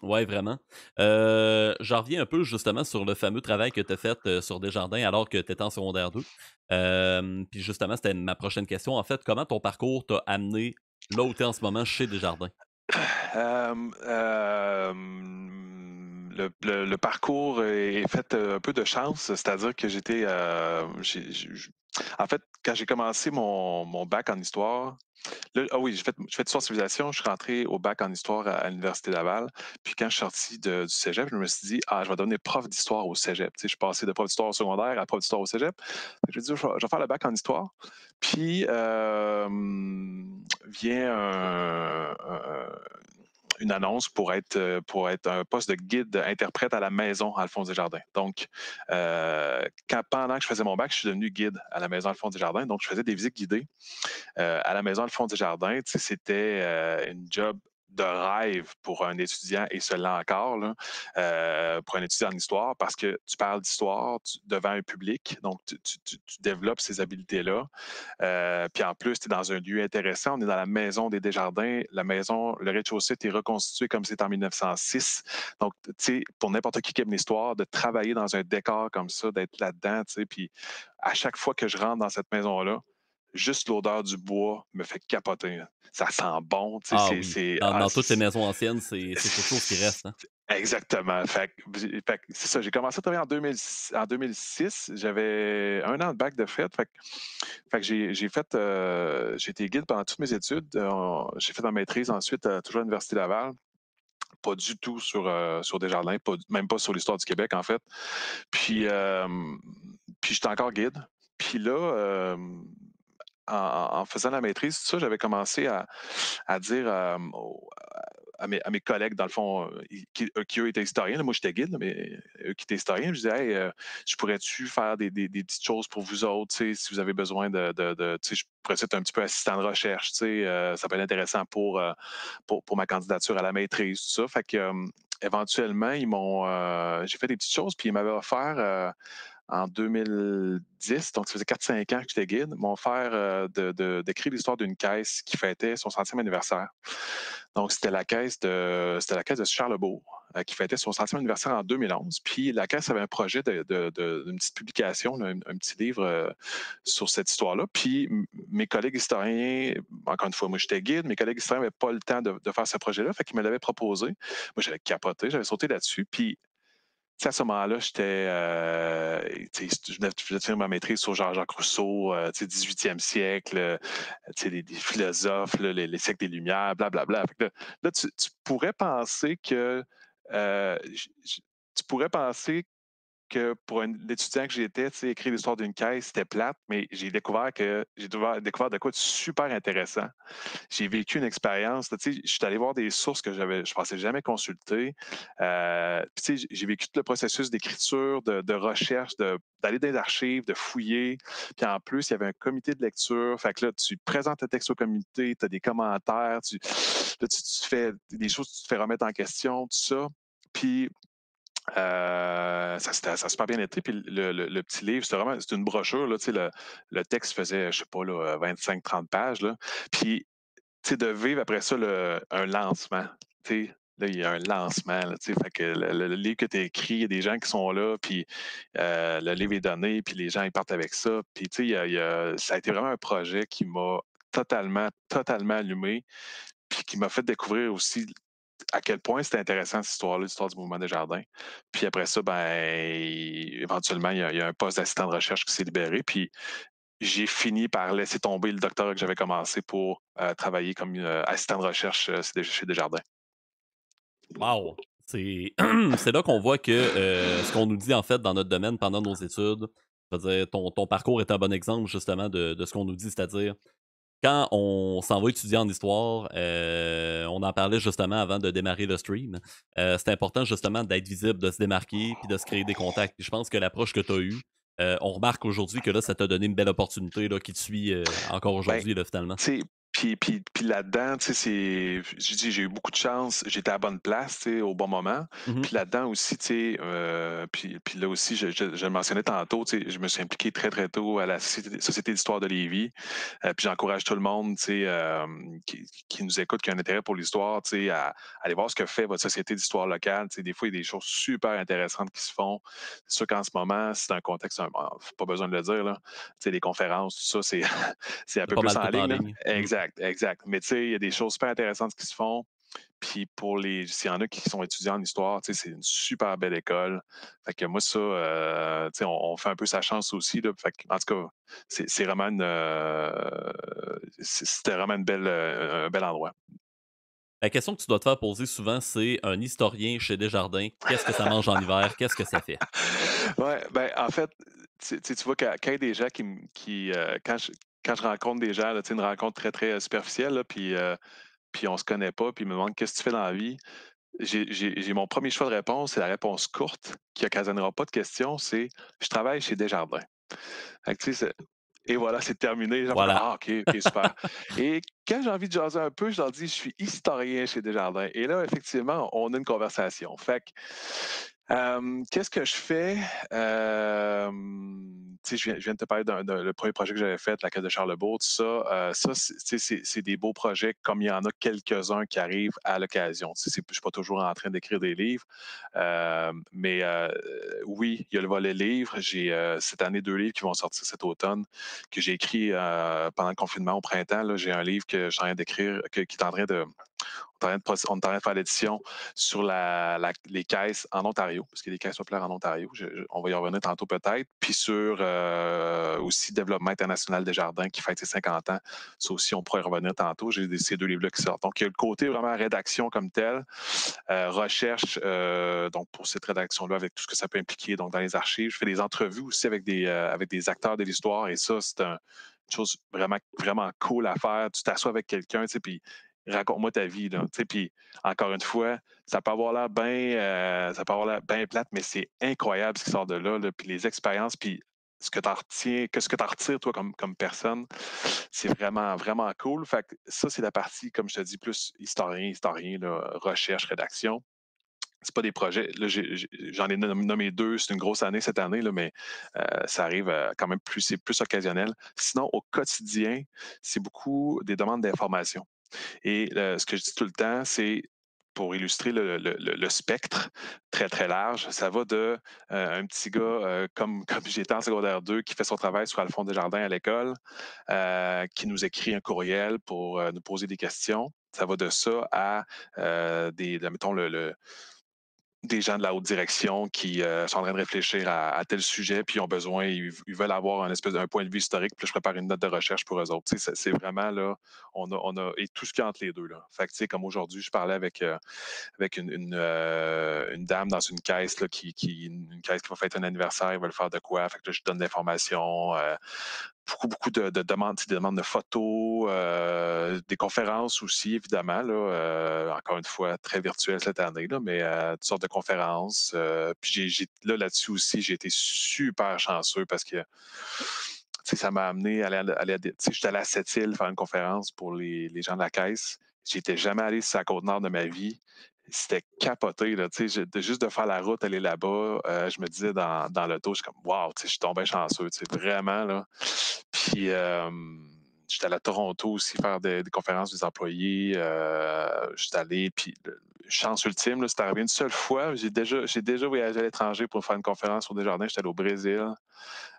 Ouais, vraiment. J'en reviens un peu justement sur le fameux travail que tu as fait sur Desjardins alors que tu étais en secondaire 2. Puis justement, c'était ma prochaine question. En fait, comment ton parcours t'a amené Là où tu es en ce moment, chez Desjardins. Le parcours est fait un peu de chance, c'est-à-dire que j'étais, en fait, quand j'ai commencé mon bac en histoire, là, ah oui, j'ai fait histoire civilisation, je suis rentré au bac en histoire à l'Université Laval. Puis quand je suis sorti du cégep, je me suis dit, ah, je vais devenir prof d'histoire au cégep. Tu sais, je suis passé de prof d'histoire au secondaire à prof d'histoire au cégep. Fait que je me suis dit, je vais faire le bac en histoire. Puis vient une annonce pour être un poste de guide interprète à la maison Alphonse Desjardins. Donc, pendant que je faisais mon bac, je suis devenu guide à la maison Alphonse Desjardins. Donc, je faisais des visites guidées à la maison Alphonse Desjardins. C'était une job de rêve pour un étudiant, et cela encore, là, pour un étudiant en histoire, parce que tu parles d'histoire devant un public, donc tu développes ces habiletés-là. Puis en plus, tu es dans un lieu intéressant. On est dans la maison des Desjardins. La maison, le rez-de-chaussée est reconstitué comme c'était en 1906. Donc, tu sais, pour n'importe qui aime l'histoire, de travailler dans un décor comme ça, d'être là-dedans, tu sais, puis à chaque fois que je rentre dans cette maison-là, juste l'odeur du bois me fait capoter. Ça sent bon, tu Ah sais, oui. Dans toutes les c'est maisons anciennes, c'est quelque chose qui reste, hein. exactement. Fait que c'est ça. J'ai commencé à travailler en 2006. J'avais un an de bac de fait. Fait que j'ai été guide pendant toutes mes études. J'ai fait ma maîtrise ensuite toujours à l'Université Laval. Pas du tout sur Desjardins, même pas sur l'histoire du Québec, en fait. Puis, puis j'étais encore guide. Puis là, en faisant la maîtrise, tout ça, j'avais commencé à dire à mes collègues, dans le fond, qui eux étaient historiens. Là, moi, j'étais guide, là, mais eux qui étaient historiens, je disais, hey, je pourrais-tu faire des petites choses pour vous autres, si vous avez besoin je pourrais être un petit peu assistant de recherche, ça peut être intéressant pour ma candidature à la maîtrise, tout ça. Fait que, éventuellement, j'ai fait des petites choses, puis ils m'avaient offert en 2010, donc ça faisait 4-5 ans que j'étais guide, m'ont offert d'écrire l'histoire d'une caisse qui fêtait son centième anniversaire. Donc, c'était la caisse de Charlebourg qui fêtait son centième anniversaire en 2011. Puis la caisse avait un projet d'une petite publication, là, un petit livre sur cette histoire-là. Puis mes collègues historiens, encore une fois, moi j'étais guide, mes collègues historiens n'avaient pas le temps de faire ce projet-là, fait qu'ils me l'avaient proposé. Moi, j'avais capoté, j'avais sauté là-dessus. Puis à ce moment-là, je venais de finir ma maîtrise sur Jean-Jacques Rousseau, 18e siècle, les philosophes, là, les siècles des Lumières, blablabla. Là, tu pourrais penser que tu pourrais penser que pour l'étudiant que j'étais, écrire l'histoire d'une caisse, c'était plate, mais j'ai découvert de quoi de super intéressant. J'ai vécu une expérience. Tu sais, je suis allé voir des sources que je pensais jamais consulter. Puis, tu sais, j'ai vécu tout le processus d'écriture, de recherche, d'aller dans les archives, de fouiller. Puis en plus, il y avait un comité de lecture. Fait que là, tu présentes le texte au comité, tu as des commentaires, là, tu fais des choses, tu te fais remettre en question, tout ça. Puis ça a super bien été. Puis le petit livre, c'est une brochure. Là, tu sais, le texte faisait, je sais pas, là, 25-30 pages. Là. Puis de vivre après ça un lancement. Là, il y a un lancement. Là, fait que le livre que tu as écrit, il y a des gens qui sont là, puis le livre est donné, puis les gens ils partent avec ça. Puis ça a été vraiment un projet qui m'a totalement, totalement allumé, puis qui m'a fait découvrir aussi à quel point c'était intéressant cette histoire-là, l'histoire du mouvement des jardins. Puis après ça, éventuellement, il y a un poste d'assistant de recherche qui s'est libéré. Puis j'ai fini par laisser tomber le doctorat que j'avais commencé pour travailler comme assistant de recherche chez Desjardins. Wow! C'est c'est là qu'on voit que ce qu'on nous dit en fait dans notre domaine pendant nos études, je veux dire, ton parcours est un bon exemple justement de ce qu'on nous dit, c'est-à-dire quand on s'en va étudier en histoire, on en parlait justement avant de démarrer le stream. C'est important justement d'être visible, de se démarquer, puis de se créer des contacts. Puis je pense que l'approche que tu as eue, on remarque aujourd'hui que là, ça t'a donné une belle opportunité là, qui te suit encore Ben, aujourd'hui, là, finalement. tu sais, puis là-dedans, tu sais, je dis, j'ai eu beaucoup de chance. J'étais à la bonne place, tu sais, au bon moment. Mhm. Puis là-dedans aussi, tu sais, puis là aussi, je le mentionnais tantôt, tu sais, je me suis impliqué très, très tôt à la Société d'histoire de Lévis. Puis j'encourage tout le monde, tu sais, qui nous écoute, qui a un intérêt pour l'histoire, tu sais, à aller voir ce que fait votre Société d'histoire locale. Tu sais, des fois, il y a des choses super intéressantes qui se font. C'est sûr qu'en ce moment, c'est un contexte, pas besoin de le dire, là. Tu sais, les conférences, tout ça, c'est un C'est peu pas plus mal en tout en ligne, là. ligne. Mm. Exact. exact, exact. Mais tu sais, il y a des choses super intéressantes qui se font. Puis s'il y en a qui sont étudiants en histoire, tu sais, c'est une super belle école. Fait que moi, ça, tu sais, on fait un peu sa chance aussi, là. Fait que, en tout cas, c'est vraiment c'était vraiment un bel endroit. La question que tu dois te faire poser souvent, c'est un historien chez Desjardins, qu'est-ce que ça mange en hiver? Qu'est-ce que ça fait? Ouais, ben, en fait, tu vois, quand il y a des gens quand je rencontre des gens, là, tu sais, une rencontre très, très superficielle, là, puis on se connaît pas, puis ils me demandent qu'est-ce que tu fais dans la vie. J'ai mon premier choix de réponse, c'est la réponse courte qui occasionnera pas de questions, c'est je travaille chez Desjardins. Fait que, tu sais, et voilà, c'est terminé. Les gens font comme, Voilà. ah, OK, OK, super. Et quand j'ai envie de jaser un peu, je leur dis je suis historien chez Desjardins. Et là, effectivement, on a une conversation. Fait que, qu'est-ce que je fais? Tu sais, je viens de te parler le premier projet que j'avais fait, la Caisse de Charlebourg, tout ça. Ça, tu sais, c'est des beaux projets comme il y en a quelques-uns qui arrivent à l'occasion. Tu sais, je ne suis pas toujours en train d'écrire des livres. Mais oui, il y a le volet livre. J'ai cette année 2 livres qui vont sortir cet automne que j'ai écrit pendant le confinement au printemps. Là, j'ai un livre que je suis en train d'écrire, qui est en train de on est en train de faire l'édition sur les caisses en Ontario, parce qu'il y a des caisses populaires en Ontario. On va y revenir tantôt peut-être. Puis sur aussi Développement international des jardins qui fête ses 50 ans. Ça aussi, on pourrait y revenir tantôt. J'ai ces 2 livres-là qui sortent. Donc, il y a le côté vraiment rédaction comme tel, recherche, donc pour cette rédaction-là, avec tout ce que ça peut impliquer donc dans les archives. Je fais des entrevues aussi avec des acteurs de l'histoire et ça, c'est une chose vraiment, vraiment cool à faire. Tu t'assois avec quelqu'un, tu sais, puis raconte-moi ta vie, là. Tu sais, puis encore une fois, ça peut avoir l'air bien plate, mais c'est incroyable ce qui sort de là, là. Puis les expériences, puis ce que tu en retiens, ce que tu en retires, toi, comme personne, c'est vraiment, vraiment cool. Fait que ça, c'est la partie, comme je te dis, plus historien, là, recherche, rédaction. C'est pas des projets. Là, j'en ai nommé 2. C'est une grosse année cette année, là, mais ça arrive quand même c'est plus occasionnel. Sinon, au quotidien, c'est beaucoup des demandes d'information. Et ce que je dis tout le temps, c'est pour illustrer le spectre très, très large, ça va de un petit gars comme j'étais en secondaire 2 qui fait son travail sur Alphonse Desjardins à l'école, qui nous écrit un courriel pour nous poser des questions. Ça va de ça à mettons, des gens de la haute direction qui sont en train de réfléchir à tel sujet, puis ont besoin, ils veulent avoir un point de vue historique, puis je prépare une note de recherche pour eux autres. Tu sais, c'est vraiment là, et tout ce qu'il y a entre les deux. Là. Fait que, tu sais, comme aujourd'hui, je parlais avec une dame dans une caisse, là, une caisse qui va fêter un anniversaire, ils veulent faire de quoi. Fait que là, je donne l'information. Beaucoup de demandes, des demandes de photos, des conférences aussi, évidemment. Là, encore une fois, très virtuelles cette année, là, mais toutes sortes de conférences. Puis là-dessus aussi, j'ai été super chanceux parce que ça m'a amené à aller j'étais allé à Sept-Îles faire une conférence pour les gens de la caisse. J'étais jamais allé sur la côte nord de ma vie. C'était capoté, là, juste de faire la route, aller là-bas, je me disais dans l'auto, je suis comme, wow, je suis tombé chanceux, vraiment, là. Puis, j'étais allé à Toronto aussi faire des conférences des employés. J'étais allé, puis chance ultime, là, c'est arrivé une seule fois. J'ai déjà voyagé à l'étranger pour faire une conférence sur Desjardins. J'étais allé au Brésil.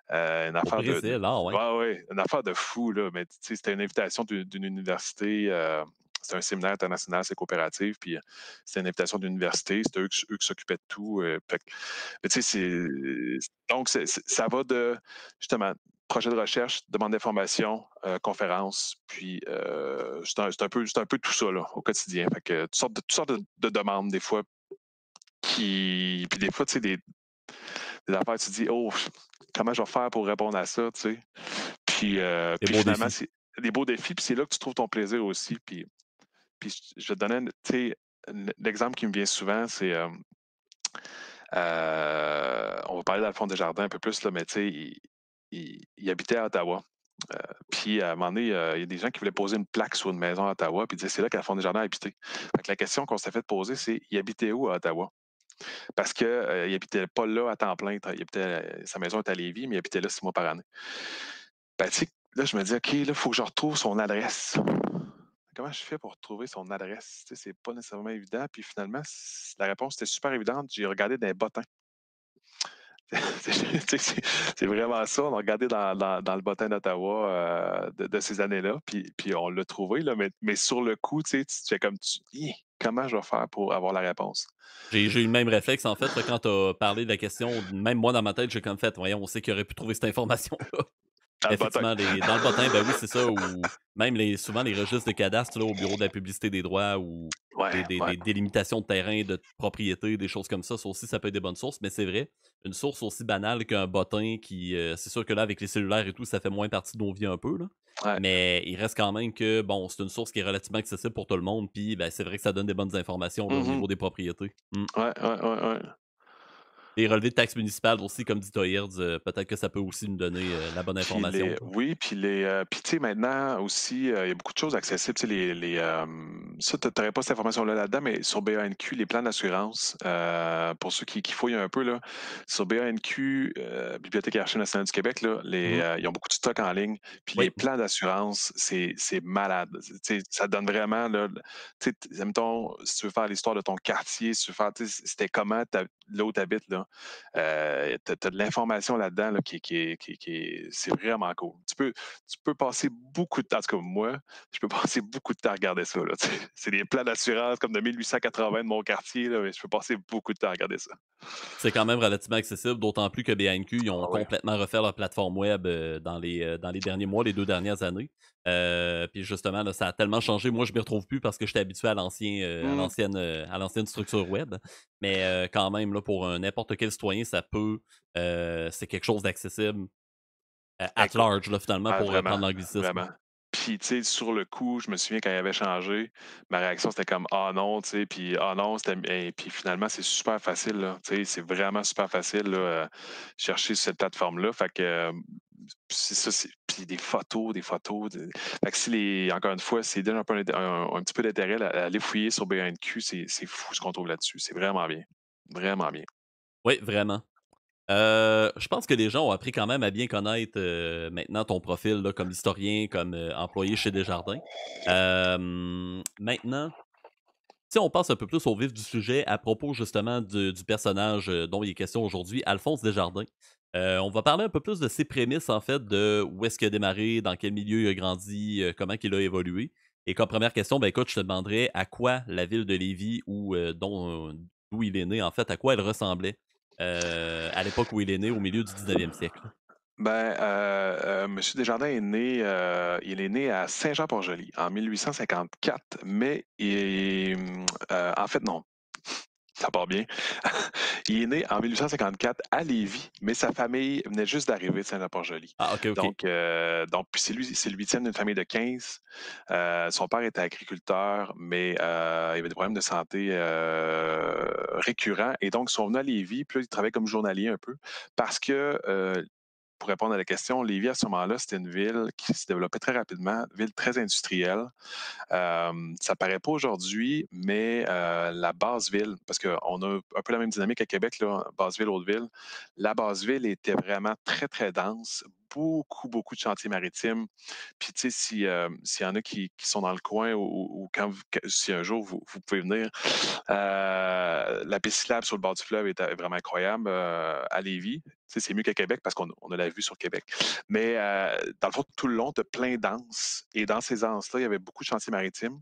Une Au affaire Brésil, ah ouais. ouais, ouais, une affaire de fou, là. Mais tu sais, c'était une invitation d'une université. C'était un séminaire international, c'est coopératif. Puis c'était une invitation d'université. C'était eux qui s'occupaient de tout. Mais tu sais, donc, ça va de, justement, projet de recherche, demande d'information, conférence, puis c'est un peu tout ça, là, au quotidien. Fait que toutes sortes de demandes, des fois, puis des fois, tu sais, des affaires, tu te dis, oh, comment je vais faire pour répondre à ça, tu sais. Des Puis beaux finalement, défis. c'est des beaux défis, puis c'est là que tu trouves ton plaisir aussi. Puis je vais te donner, tu sais, l'exemple qui me vient souvent, c'est, on va parler d'Alphonse Desjardins un peu plus, là, mais tu sais, il habitait à Ottawa. Puis à un moment donné, il y a des gens qui voulaient poser une plaque sur une maison à Ottawa, puis ils disaient, c'est là qu'Alphonse Desjardins habitait. Fait que la question qu'on s'est fait poser, c'est, il habitait où à Ottawa? Parce qu'il n'habitait pas là à temps plein. Sa maison est à Lévis, mais il habitait là 6 mois par année. Ben, tu sais, là, je me dis, OK, là, il faut que je retrouve son adresse. Comment je fais pour retrouver son adresse? Tu sais, c'est pas nécessairement évident. Puis finalement, la réponse était super évidente. J'ai regardé dans les bottins. C'est vraiment ça. On a regardé dans le bottin d'Ottawa de ces années-là, puis on l'a trouvé, là, mais sur le coup, tu fais comme Hi, comment je vais faire pour avoir la réponse? J'ai eu le même réflexe, en fait, là, quand t'as parlé de la question. Même moi, dans ma tête, j'ai comme fait, voyons, on sait qu'il aurait pu trouver cette information-là. Dans le bottin. Effectivement, dans le bottin, ben oui, c'est ça, ou même souvent les registres de cadastre là, au bureau de la publicité des droits ou Ouais, ouais. des délimitations de terrain, de propriété, des choses comme ça aussi, ça peut être des bonnes sources, mais c'est vrai, une source aussi banale qu'un bottin qui, c'est sûr que là, avec les cellulaires et tout, ça fait moins partie de nos vies un peu, là. Ouais. Mais il reste quand même que, bon, c'est une source qui est relativement accessible pour tout le monde, puis ben, c'est vrai que ça donne des bonnes informations là, au Mhm. niveau des propriétés. Ouais, ouais, ouais, ouais. Les relevés de taxes municipales aussi, comme dit Toyirds, peut-être que ça peut aussi nous donner la bonne Puis information. oui, puis tu sais, maintenant aussi, il y a beaucoup de choses accessibles. Tu sais, ça, tu n'aurais pas cette information-là là-dedans, mais sur BANQ, les plans d'assurance, pour ceux qui fouillent un peu, là, sur BANQ, Bibliothèque et Archives nationales du Québec, là, Mhm. ils ont beaucoup de stock en ligne. Puis les Oui. plans d'assurance, c'est malade. Tu sais, ça donne vraiment, là, tu sais, mettons, si tu veux faire l'histoire de ton quartier, si tu veux faire, tu sais, c'était comment là où tu habites, là. Tu as de l'information là-dedans là, c'est vraiment cool. Tu peux passer beaucoup de temps, en tout cas moi, je peux passer beaucoup de temps à regarder ça. Là, tu sais. C'est des plans d'assurance comme de 1880 de mon quartier, là, mais je peux passer beaucoup de temps à regarder ça. C'est quand même relativement accessible, d'autant plus que BNQ, ils ont Ah ouais. complètement refait leur plateforme web dans les derniers mois, les 2 dernières années. Puis justement, là, ça a tellement changé. Moi, je m'y retrouve plus parce que j'étais habitué Hmm, à l'ancienne structure web. Mais quand même, là, pour n'importe quel citoyen, c'est quelque chose d'accessible at écoute, large, là, finalement, ah, pour vraiment, prendre l'anglicisme. vraiment. Puis, tu sais, sur le coup, je me souviens quand il avait changé, ma réaction c'était comme ah non, tu sais, puis ah non, et puis finalement, c'est super facile, là. Tu sais, c'est vraiment super facile, là, chercher sur cette plateforme-là. Fait que, c'est ça, puis des photos, des photos. Fait que encore une fois, c'est déjà un petit peu d'intérêt à aller fouiller sur BNQ, c'est fou ce qu'on trouve là-dessus. C'est vraiment bien. Vraiment bien. Oui, vraiment. Je pense que les gens ont appris quand même à bien connaître, maintenant ton profil là, comme historien, comme, employé chez Desjardins. Maintenant, si on passe un peu plus au vif du sujet à propos justement du personnage, dont il est question aujourd'hui, Alphonse Desjardins. On va parler un peu plus de ses prémices en fait, de où est-ce qu'il a démarré, dans quel milieu il a grandi, comment qu'il a évolué. Et comme première question, ben écoute, je te demanderais à quoi la ville de Lévis d'où il est né en fait, à quoi elle ressemblait, à l'époque où il est né, au milieu du 19e siècle? Ben, Monsieur Desjardins il est né à Saint-Jean-Port-Joli en 1854, mais en fait, non, ça part bien. Il est né en 1854 à Lévis, mais sa famille venait juste d'arriver de Saint-Jean-Port-Joli. Ah OK, OK. Puis c'est le huitième d'une famille de 15. Son père était agriculteur, mais il avait des problèmes de santé récurrents. Et donc, ils sont venus à Lévis, puis là, il travaillait comme journalier un peu, parce que pour répondre à la question, Lévis, à ce moment-là, c'était une ville qui se développait très rapidement, une ville très industrielle. Ça paraît pas aujourd'hui, mais la Basse-Ville, parce qu'on a un peu la même dynamique à Québec, là, Basse-Ville, Haute-Ville, la Basse-Ville était vraiment très, très dense. Beaucoup, beaucoup de chantiers maritimes. Puis, tu sais, s'il y en a qui sont dans le coin ou si un jour vous pouvez venir, la piste cyclable sur le bord du fleuve est vraiment incroyable à Lévis. Tu sais, c'est mieux qu'à Québec parce qu'on a la vue sur Québec. Mais dans le fond, tout le long, tu as plein d'anses. Et dans ces anses-là, il y avait beaucoup de chantiers maritimes.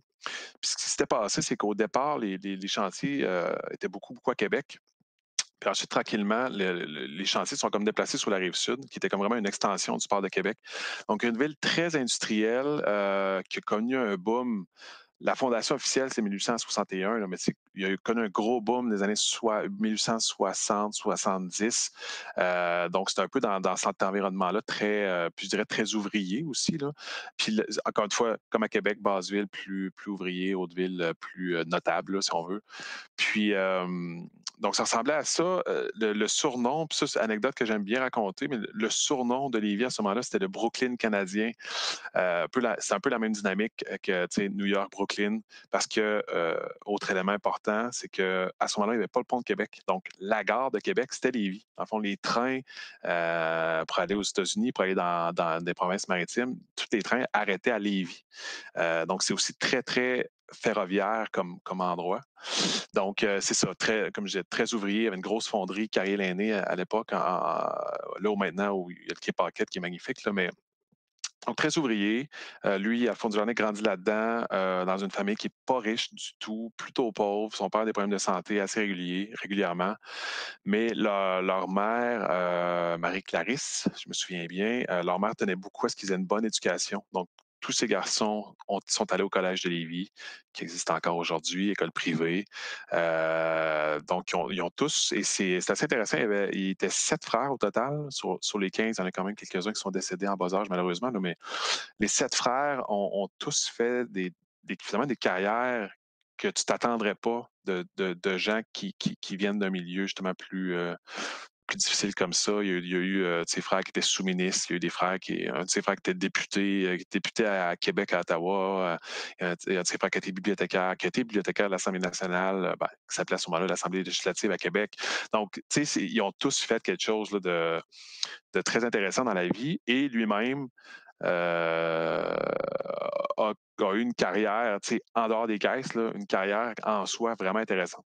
Puis ce qui s'était passé, c'est qu'au départ, les chantiers étaient beaucoup, beaucoup à Québec. Puis ensuite, tranquillement, les chantiers sont comme déplacés sur la rive sud, qui était comme vraiment une extension du port de Québec. Donc, une ville très industrielle qui a connu un boom. La fondation officielle, c'est 1861, là, mais il a connu un gros boom des années 1860-70. Donc, c'est un peu dans cet environnement-là, puis je dirais très ouvrier aussi. Là. Puis, encore une fois, comme à Québec, Basseville, plus ouvrier, Hauteville, plus notable, là, si on veut. Puis, donc, ça ressemblait à ça. Le surnom, puis ça, c'est une anecdote que j'aime bien raconter, mais le surnom de Lévis à ce moment-là, c'était le Brooklyn canadien. C'est un peu la même dynamique que New York, Brooklyn, parce que, autre élément important, c'est qu'à ce moment-là, il n'y avait pas le pont de Québec. Donc, la gare de Québec, c'était Lévis. En fond, les trains pour aller aux États-Unis, pour aller dans des provinces maritimes, tous les trains arrêtaient à Lévis. Donc, c'est aussi très, très ferroviaire comme endroit. Donc, c'est ça, très, comme je disais, très ouvrier. Il y avait une grosse fonderie, Carrier-Laine à l'époque, là où maintenant, où il y a le quai Paquette qui est magnifique, là, mais donc, très ouvrier. Lui, Alphonse Duvernay, grandit là-dedans, dans une famille qui n'est pas riche du tout, plutôt pauvre. Son père a des problèmes de santé assez régulièrement. Mais leur mère, Marie-Clarisse, je me souviens bien, leur mère tenait beaucoup à ce qu'ils aient une bonne éducation. Donc, tous ces garçons sont allés au collège de Lévis, qui existe encore aujourd'hui, école privée. Donc, ils ont tous, et c'est assez intéressant, il était 7 frères au total. Sur les 15, il y en a quand même quelques-uns qui sont décédés en bas âge, malheureusement. Là, mais les 7 frères ont tous fait finalement des carrières que tu t'attendrais pas de gens qui viennent d'un milieu justement plus difficile comme ça. Il y a eu de ses frères qui étaient sous-ministres, il y a eu un de ses frères qui était député à Québec, à Ottawa, il y a un de ses frères qui a été bibliothécaire de l'Assemblée nationale, qui s'appelait à ce moment-là l'Assemblée législative à Québec. Donc, tu sais, ils ont tous fait quelque chose là, de très intéressant dans la vie et lui-même a eu une carrière, tu sais, en dehors des caisses, là, une carrière en soi vraiment intéressante.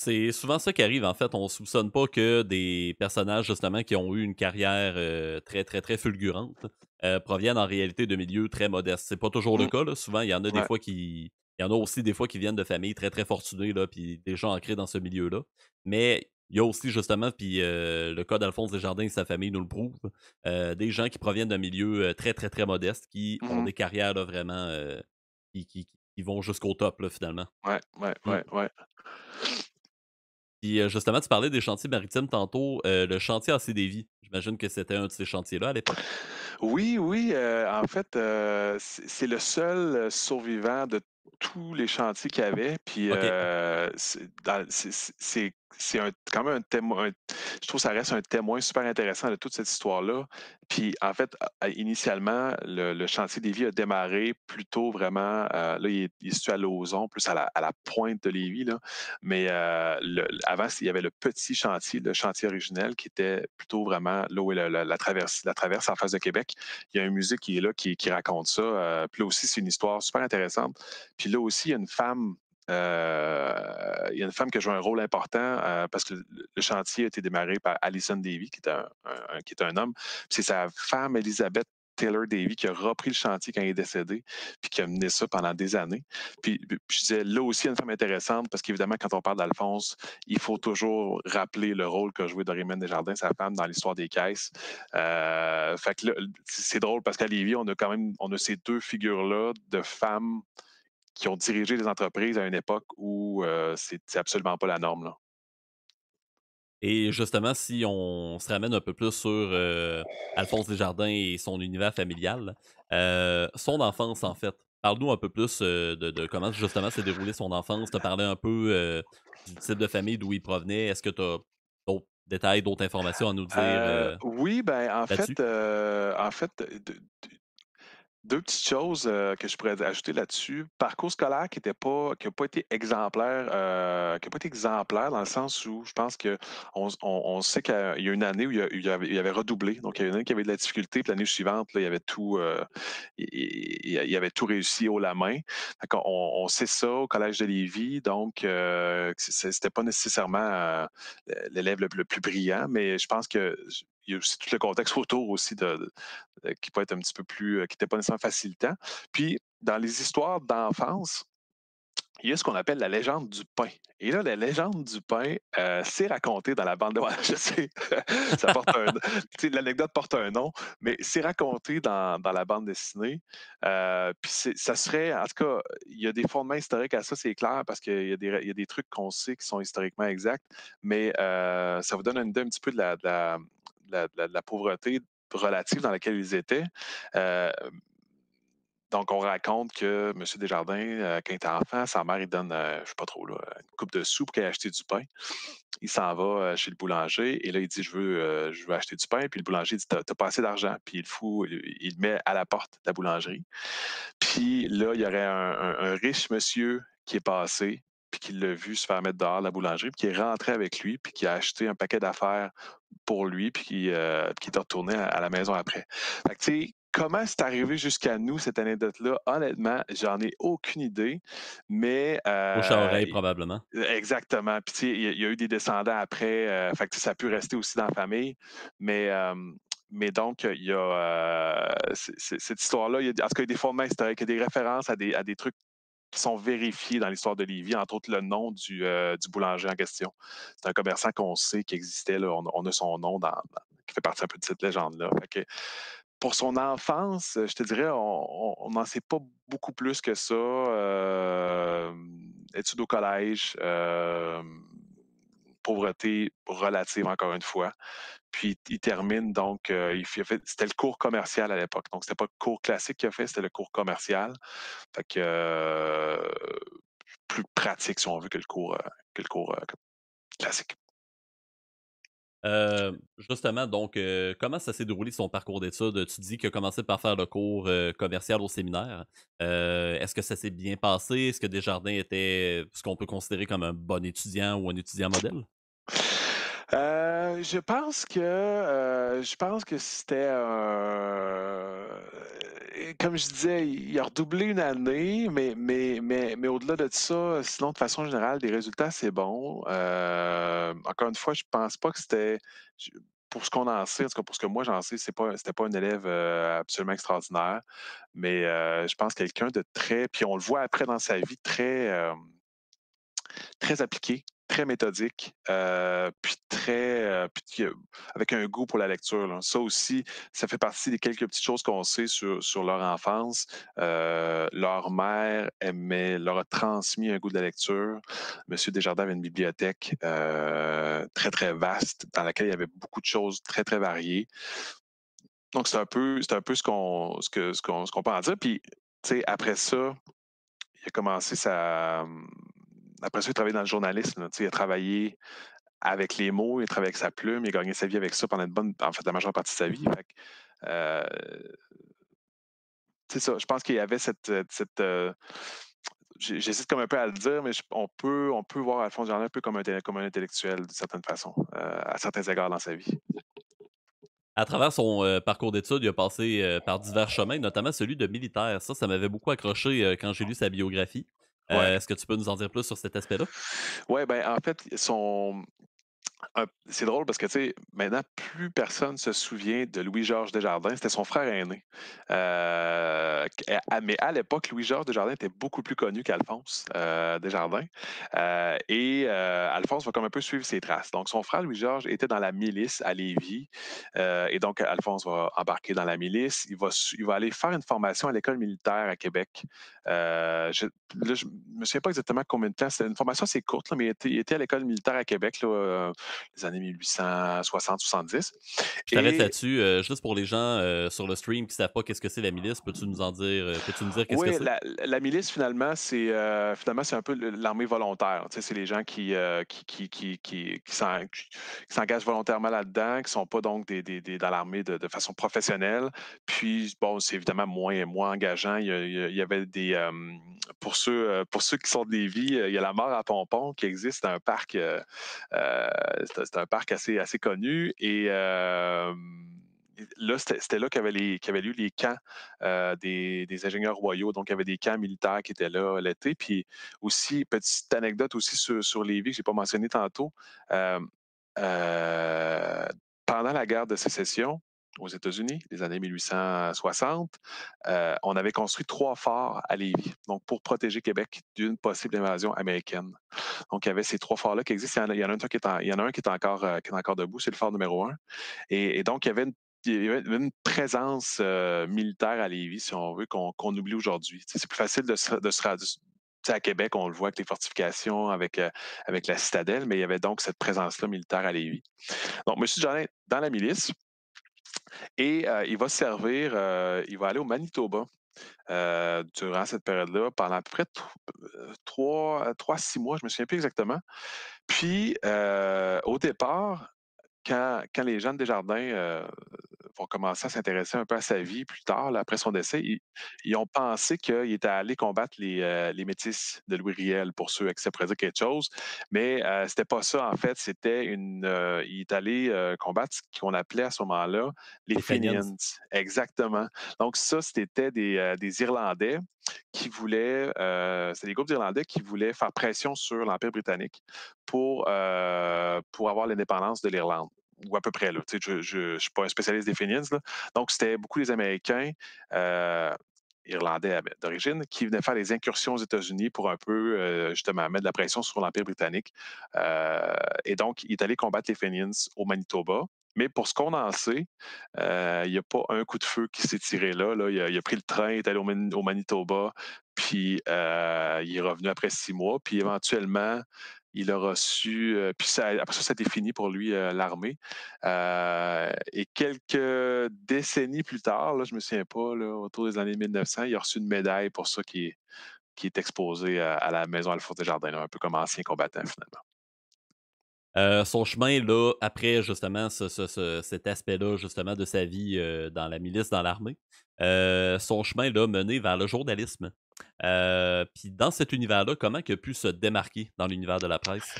C'est souvent ça qui arrive, en fait. On soupçonne pas que des personnages, justement, qui ont eu une carrière très, très, très fulgurante, proviennent en réalité de milieux très modestes. C'est pas toujours le Mm, cas, là. Souvent, il y en a des ouais. fois qui. Il y en a aussi des fois qui viennent de familles très, très fortunées, là, puis déjà ancrées dans ce milieu-là. Mais il y a aussi, justement, puis le cas d'Alphonse Desjardins et sa famille nous le prouve, des gens qui proviennent d'un milieu très, très, très modeste, qui ont Mhm. des carrières, là, vraiment, qui vont jusqu'au top, là, finalement. Ouais, ouais, Mm. ouais, ouais. Puis justement, tu parlais des chantiers maritimes tantôt, le chantier AC Davy. J'imagine que c'était un de ces chantiers-là à l'époque? Oui, oui, en fait, c'est le seul survivant de tous les chantiers qu'il y avait. Puis OK. c'est quand même un témoin. Je trouve que ça reste un témoin super intéressant de toute cette histoire-là. Puis en fait, initialement, le chantier Lévis a démarré plutôt vraiment. Là, il est situé à Lauson, plus à la pointe de Lévis, là. Mais avant, il y avait le petit chantier, le chantier originel, qui était plutôt vraiment là où est la traverse en face de Québec. Il y a un musée qui est là, qui raconte ça. Puis là aussi, c'est une histoire super intéressante. Puis là aussi, il y a une femme qui a joué un rôle important parce que le chantier a été démarré par Alison Davy, qui est un homme. Puis c'est sa femme, Elisabeth Taylor Davy, qui a repris le chantier quand il est décédé, puis qui a mené ça pendant des années. Puis je disais, là aussi, il y a une femme intéressante, parce qu'évidemment, quand on parle d'Alphonse, il faut toujours rappeler le rôle qu'a joué Dorimène Desjardins, sa femme, dans l'histoire des caisses. Fait que là, c'est drôle parce qu'à Lévis, on a ces deux figures-là de femmes qui ont dirigé les entreprises à une époque où c'est absolument pas la norme, là. Et justement, si on se ramène un peu plus sur Alphonse Desjardins et son univers familial, son enfance, en fait. Parle-nous un peu plus de comment justement s'est déroulée son enfance. Tu as parlé un peu du type de famille d'où il provenait. Est-ce que tu as d'autres détails, d'autres informations à nous dire Oui, ben là-dessus? en fait, deux petites choses que je pourrais ajouter là-dessus. Parcours scolaire qui a pas été exemplaire dans le sens où je pense que on sait qu'il y a une année où il avait redoublé. Donc, il y a une année qui avait de la difficulté, puis l'année suivante, là, il avait tout réussi haut la main. Fait qu'on- on sait ça au Collège de Lévis, donc c'était pas nécessairement l'élève le plus brillant, mais je pense que il y a aussi tout le contexte autour aussi qui peut être un petit peu plus, qui n'était pas nécessairement facilitant. Puis, dans les histoires d'enfance, il y a ce qu'on appelle la légende du pain. Et là, la légende du pain, c'est raconté dans la bande de... Ouais, je sais, ça porte l'anecdote porte un nom, mais c'est raconté dans la bande dessinée. Puis ça serait, en tout cas, il y a des fondements historiques à ça, c'est clair, parce qu'il y a des trucs qu'on sait qui sont historiquement exacts, mais ça vous donne une idée un petit peu de la pauvreté relative dans laquelle ils étaient. Euh, donc, on raconte que M. Desjardins, quand il était enfant, sa mère, il donne, je ne sais pas trop, là, une coupe de sous pour qu'il ait acheté du pain. Il s'en va chez le boulanger et là, il dit je veux acheter du pain. Puis le boulanger dit t'as pas assez d'argent. Puis il le met à la porte de la boulangerie. Puis là, il y aurait un riche monsieur qui est passé, puis qui l'a vu se faire mettre dehors de la boulangerie, puis qui est rentré avec lui, puis qui a acheté un paquet d'affaires pour lui, puis qui est retourné à la maison après. Fait que, tu sais, Comment c'est arrivé jusqu'à nous, cette anecdote-là? Honnêtement, j'en ai aucune idée, mais Bouche à oreille, probablement. exactement. Puis, tu sais, il y a eu des descendants après, fait que ça a pu rester aussi dans la famille. Mais, mais donc, il y a cette histoire-là, en tout cas, il y a des fondements historiques, il y a des références à des trucs qui sont vérifiés dans l'histoire de Lévis, entre autres le nom du boulanger en question. C'est un commerçant qu'on sait qui existait, là. On a son nom qui fait partie un peu de cette légende-là. Fait que pour son enfance, je te dirais, on n'en sait pas beaucoup plus que ça. Études au collège, pauvreté relative encore une fois. Puis il termine donc, c'était le cours commercial à l'époque. Donc c'était pas le cours classique qu'il a fait, c'était le cours commercial. Fait que plus pratique si on veut que le cours classique. Justement, donc, comment ça s'est déroulé son parcours d'études? Tu dis qu'il a commencé par faire le cours, commercial au séminaire. Est-ce que ça s'est bien passé? Est-ce que Desjardins était ce qu'on peut considérer comme un bon étudiant ou un étudiant modèle? Je pense que c'était comme je disais, il a redoublé une année, mais au-delà de ça, sinon, de façon générale, des résultats, c'est bon. Encore une fois, je pense pas que je- pour ce qu'on en sait, en tout cas pour ce que moi j'en sais, c'était pas un élève absolument extraordinaire, mais je pense quelqu'un de très, puis on le voit après dans sa vie, très appliqué, très méthodique, avec un goût pour la lecture, là. Ça aussi, ça fait partie des quelques petites choses qu'on sait sur leur enfance. Leur mère leur a transmis un goût de la lecture. Monsieur Desjardins avait une bibliothèque très, très vaste dans laquelle il y avait beaucoup de choses très, très variées. Donc, c'est un peu ce qu'on peut en dire. Puis, tu sais, après ça, il a commencé après ça, il a travaillé dans le journalisme, là. Tu sais, il a travaillé avec les mots, il a travaillé avec sa plume, il a gagné sa vie avec ça pendant en fait, la majeure partie de sa vie. Fait que, euh, c'est ça. Je pense qu'il y avait j'hésite comme un peu à le dire, mais on peut voir Alphonse Jardin un peu comme un intellectuel, d'une certaine façon, à certains égards dans sa vie. À travers son, parcours d'études, il a passé, par divers chemins, notamment celui de militaire. Ça m'avait beaucoup accroché, quand j'ai lu sa biographie. Ouais. Est-ce que tu peux nous en dire plus sur cet aspect-là? Ouais, ben, en fait, c'est drôle parce que, tu sais, maintenant, plus personne se souvient de Louis-Georges Desjardins. C'était son frère aîné. Mais à l'époque, Louis-Georges Desjardins était beaucoup plus connu qu'Alphonse Desjardins. Alphonse va comme un peu suivre ses traces. Donc, son frère Louis-Georges était dans la milice à Lévis. Et donc, Alphonse va embarquer dans la milice. Il va aller faire une formation à l'école militaire à Québec. Je me souviens pas exactement combien de temps. C'était une formation assez courte, là, mais il était à l'école militaire à Québec, là, les années 1860-70. Je t'arrête Et là-dessus, juste pour les gens, sur le stream qui savent pas qu'est-ce que c'est la milice, peux-tu nous dire qu'est-ce que oui, c'est? la milice, finalement, c'est un peu l'armée volontaire. Tu sais, c'est les gens qui s'engagent volontairement là-dedans, qui sont pas donc dans l'armée de façon professionnelle. Puis, bon, c'est évidemment moins engageant. Il y avait pour ceux qui sont de Lévis, il y a la mort à Pompon qui existe. Euh, c'est un parc assez connu. Et là, c'était là qu'il y avait eu les camps des ingénieurs royaux. Donc, il y avait des camps militaires qui étaient là l'été. Puis aussi, petite anecdote aussi sur Lévis que je n'ai pas mentionné tantôt. Euh, euh, Pendant la guerre de sécession aux États-Unis, les années 1860, on avait construit 3 forts à Lévis, donc pour protéger Québec d'une possible invasion américaine. Donc, il y avait ces 3 forts-là qui existent. Il y en a un il y en a un qui est encore debout, c'est le fort numéro 1. Et donc, il y avait une présence militaire à Lévis, si on veut, qu'on oublie aujourd'hui. Tu sais, c'est plus facile de se tu sais, à Québec, on le voit avec les fortifications, avec la citadelle, mais il y avait donc cette présence-là militaire à Lévis. Donc, M. Jardin, dans la milice, et il va aller au Manitoba durant cette période-là, pendant à peu près 6 mois, je ne me souviens plus exactement. Puis, au départ, quand les gens de Desjardins vont commencer à s'intéresser un peu à sa vie plus tard, là, après son décès, ils ont pensé qu'il était allé combattre les métis de Louis Riel, pour ceux à qui ça pourrait dire quelque chose. Mais c'était pas ça, en fait. Il est allé combattre ce qu'on appelait à ce moment-là les Les Fenians. Fenians. Exactement. Donc, ça, c'était des Irlandais qui voulaient, c'est des groupes d'Irlandais qui voulaient faire pression sur l'Empire britannique pour avoir l'indépendance de l'Irlande. Ou à peu près, là. Tu sais, je ne suis pas un spécialiste des Fenians, là. Donc, c'était beaucoup les Américains, irlandais d'origine, qui venaient faire des incursions aux États-Unis pour un peu, justement, mettre de la pression sur l'Empire britannique. Et donc, il est allé combattre les Fenians au Manitoba. Mais pour ce qu'on en sait, il n'y a pas un coup de feu qui s'est tiré là. Il a pris le train, il est allé au Manitoba, puis il est revenu après 6 mois. Puis éventuellement, il a reçu. Puis après ça, c'était fini pour lui, l'armée. Et quelques décennies plus tard, là, je ne me souviens pas, là, autour des années 1900, il a reçu une médaille pour ça qui est exposée à la maison Alphonse Desjardins, là, un peu comme ancien combattant finalement. Son chemin, là, après justement cet aspect-là, justement, de sa vie dans la milice, dans l'armée, son chemin, là, mené vers le journalisme. Puis dans cet univers-là, comment il a pu se démarquer dans l'univers de la presse?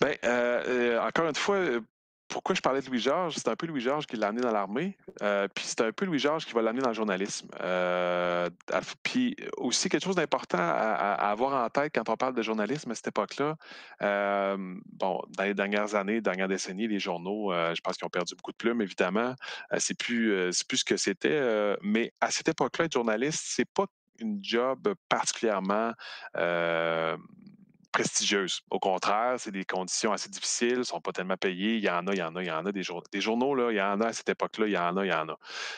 Ben, encore une fois, pourquoi je parlais de Louis-Georges? C'est un peu Louis-Georges qui l'a amené dans l'armée, puis c'est un peu Louis-Georges qui va l'amener dans le journalisme. Puis aussi quelque chose d'important à avoir en tête quand on parle de journalisme à cette époque-là. Bon, dans les dernières années, dernières décennies, les journaux, je pense qu'ils ont perdu beaucoup de plumes, évidemment. C'est plus ce que c'était. Mais à cette époque-là, être journaliste, c'est pas une job particulièrement prestigieuse. Au contraire, c'est des conditions assez difficiles, ils ne sont pas tellement payés. Il y en a des journaux, là, il y en a à cette époque-là, il y en a.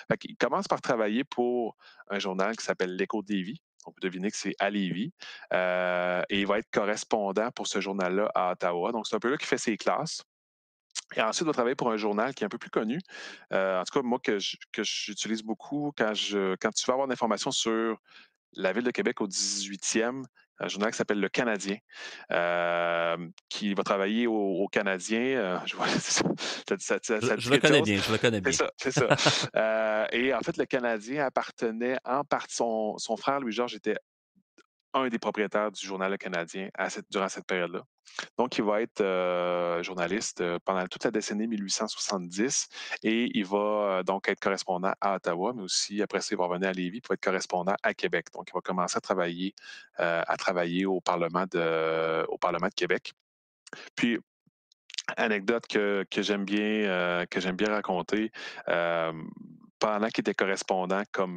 Fait il commence par travailler pour un journal qui s'appelle L'Écho de Lévis. On peut deviner que c'est à Lévis. Et il va être correspondant pour ce journal-là à Ottawa. Donc, c'est un peu là qu'il fait ses classes. Et ensuite, il va travailler pour un journal qui est un peu plus connu. En tout cas, moi, que j'utilise beaucoup quand tu veux avoir de l'information sur la ville de Québec au 18e, un journal qui s'appelle Le Canadien, qui va travailler au Canadien. Je vois, ça Je dit le quelque connais chose. bien, je le connais C'est bien. ça, c'est ça. Et en fait, le Canadien appartenait en partie, son frère Louis-Georges était un des propriétaires du journal Le Canadien durant cette période-là. Donc, il va être journaliste pendant toute la décennie 1870 et il va donc être correspondant à Ottawa, mais aussi après ça, il va revenir à Lévis pour être correspondant à Québec. Donc, il va commencer à travailler au Parlement de Québec. Puis, anecdote que j'aime bien raconter, euh, pendant qu'il était correspondant comme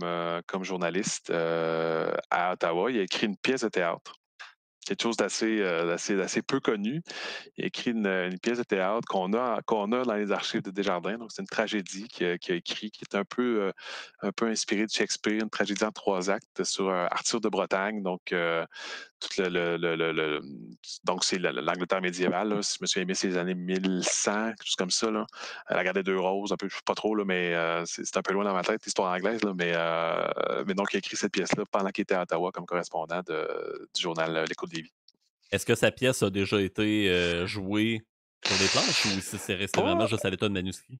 journaliste à Ottawa, il a écrit une pièce de théâtre quelque chose d'assez peu connu. Il a écrit une pièce de théâtre qu'on a dans les archives de Desjardins. Donc, c'est une tragédie qu'il a écrit, qui est un peu inspirée de Shakespeare, une tragédie en 3 actes sur Arthur de Bretagne. Donc, tout donc c'est l'Angleterre médiévale. Là, si je me souviens bien, c'est les années 1100, quelque chose comme ça. Là. La guerre des deux roses, un peu, pas trop, là, mais c'est un peu loin dans ma tête, l'histoire anglaise. Là, mais donc, il a écrit cette pièce-là pendant qu'il était à Ottawa comme correspondant du journal L'Écho de Lévis. Est-ce que sa pièce a déjà été jouée sur les planches ou si c'est resté vraiment Pas, juste à l'état de manuscrit?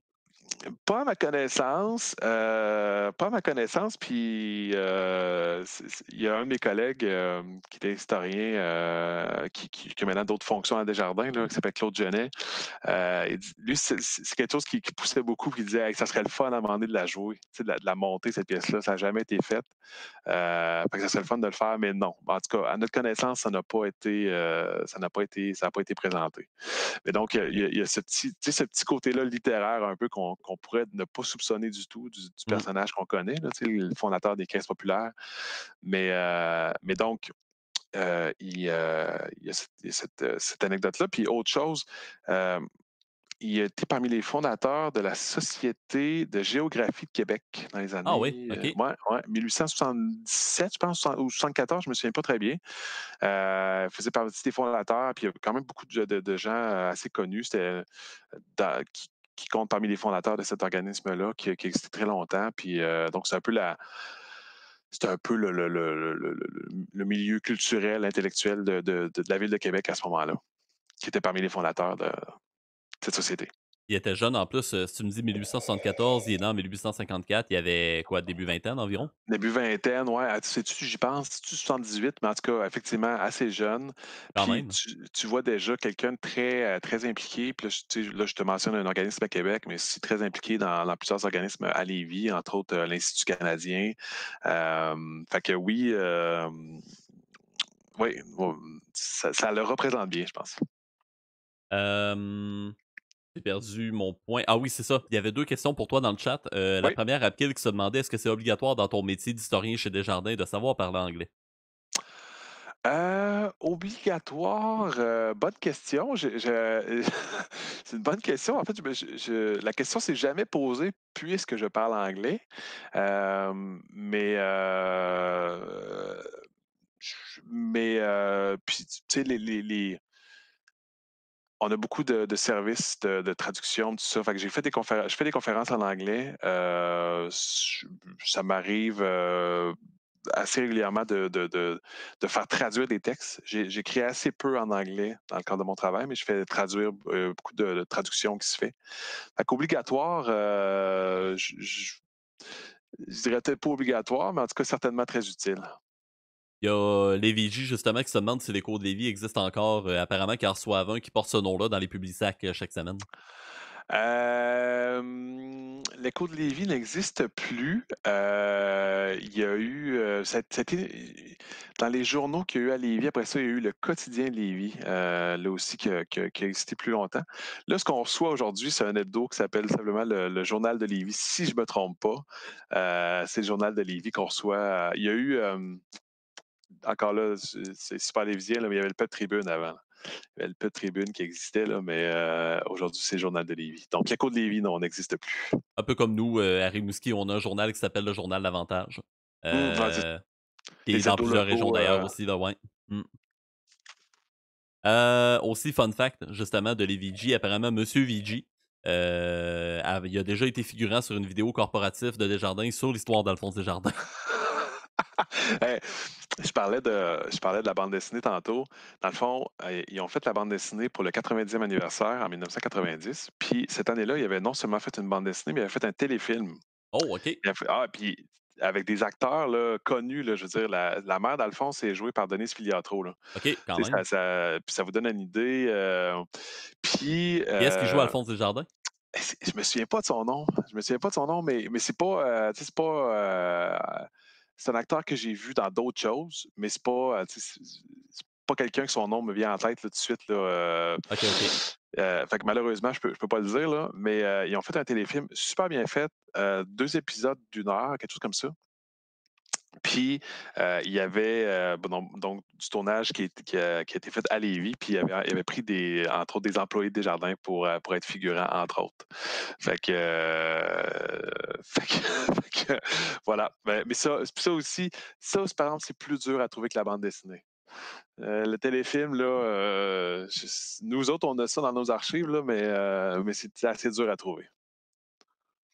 Pas à ma connaissance, pas à ma connaissance. Puis il y a un de mes collègues qui était historien, qui a maintenant d'autres fonctions à Desjardins, là, qui s'appelle Claude Genet. Lui, c'est quelque chose qui poussait beaucoup. Puis il disait, hey, ça serait le fun à un moment donné de la jouer, tu sais, de la monter cette pièce-là. Ça n'a jamais été fait. Fait que ça serait le fun de le faire, mais non. En tout cas, à notre connaissance, ça n'a pas été présenté. Mais donc, il y a ce petit côté-là littéraire un peu qu'on pourrait ne pas soupçonner du tout du Mm. personnage qu'on connaît, là, le fondateur des caisses populaires. Mais donc, il y a cette anecdote-là. Puis autre chose, euh, il était parmi les fondateurs de la Société de géographie de Québec dans les Ah oui, années ok. 1877, je pense, ou 74, je ne me souviens pas très bien. Il faisait partie des fondateurs, puis il y a quand même beaucoup de gens assez connus qui comptent parmi les fondateurs de cet organisme-là, qui existait très longtemps. Puis donc, c'est un peu le milieu culturel, intellectuel de la ville de Québec à ce moment-là, qui était parmi les fondateurs de cette société. Il était jeune en plus, si tu me dis 1874, il est né en 1854, il avait quoi, début vingtaine environ? Début vingtaine, ouais. Ah, tu sais-tu, j'y pense, c'est-tu 78, mais en tout cas, effectivement, assez jeune. Quand Puis même. tu vois déjà quelqu'un de très, très impliqué. Puis là, tu sais, là, je te mentionne un organisme à Québec, mais aussi très impliqué dans plusieurs organismes à Lévis, entre autres l'Institut canadien. Fait que oui, oui, ça le représente bien, je pense. Hem, j'ai perdu mon point. Ah oui, c'est ça. Il y avait 2 questions pour toi dans le chat. La Oui. première, Abkil, qui se demandait: «Est-ce que c'est obligatoire dans ton métier d'historien chez Desjardins de savoir parler anglais?» Obligatoire, bonne question. C'est une bonne question. En fait, la question s'est jamais posée puisque je parle anglais. Mais puis tu sais, on a beaucoup de services de traduction, tout ça. Fait que je fais des conférences en anglais. Ça m'arrive assez régulièrement de faire traduire des textes. J'écris assez peu en anglais dans le cadre de mon travail, mais je fais traduire beaucoup de traduction qui se fait. Fait qu'obligatoire, je dirais peut-être pas obligatoire, mais en tout cas certainement très utile. Il y a Lévi justement qui se demande si les cours de Lévi existent encore, apparemment qu'ils en reçoivent un qui porte ce nom-là dans les Publisacs, chaque semaine. L'écho de Lévis n'existe plus. Il y a eu, ça a été dans les journaux qu'il y a eu à Lévis. Après ça, il y a eu le quotidien de Lévis, là aussi, qui a existé plus longtemps. Là, ce qu'on reçoit aujourd'hui, c'est un hebdo qui s'appelle simplement le Journal de Lévis, si je ne me trompe pas. C'est le Journal de Lévis qu'on reçoit. Il y a eu, encore là, c'est super lévisien, là, mais il y avait le Peuple Tribune avant. Il y avait le Peuple Tribune qui existait, là, mais aujourd'hui, c'est le Journal de Lévis. Donc, l'écho de Lévis, non, n'existe plus. Un peu comme nous, à Rimouski, on a un journal qui s'appelle le Journal d'Avantage, Ouais, c'est qui est les dans hebdos plusieurs régions locaux. d'ailleurs aussi, là, ouais. Mmh. Aussi, fun fact, justement, de les VG, apparemment, Monsieur VG, il a déjà été figurant sur une vidéo corporative de Desjardins sur l'histoire d'Alphonse Desjardins. Hey, je parlais de la bande dessinée tantôt. Dans le fond, ils ont fait la bande dessinée pour le 90e anniversaire en 1990. Puis cette année-là, il avait non seulement fait une bande dessinée, mais il avait fait un téléfilm. Oh, OK. Puis avec des acteurs là, connus, là, je veux dire, la mère d'Alphonse est jouée par Denise Filiatro. Là. OK, quand Tu sais, même. puis ça vous donne une idée. Puis, Et est-ce qu'il joue Alphonse Desjardins? je me souviens pas de son nom. Je me souviens pas de son nom, mais c'est pas, tu sais, c'est pas. C'est un acteur que j'ai vu dans d'autres choses, mais c'est pas, tu sais, c'est pas quelqu'un que son nom me vient en tête là, tout de suite. Là, OK, OK. fait que malheureusement, je peux pas le dire, là, mais ils ont fait un téléfilm super bien fait, 2 épisodes d'1 heure, quelque chose comme ça. Puis, il y avait donc du tournage qui a été fait à Lévis, puis il avait pris entre autres des employés de Desjardins pour être figurants, entre autres. Fait que, fait que voilà. Mais ça aussi, ça, par exemple, c'est plus dur à trouver que la bande dessinée. Le téléfilm, là, nous autres, on a ça dans nos archives, là, mais c'est assez dur à trouver.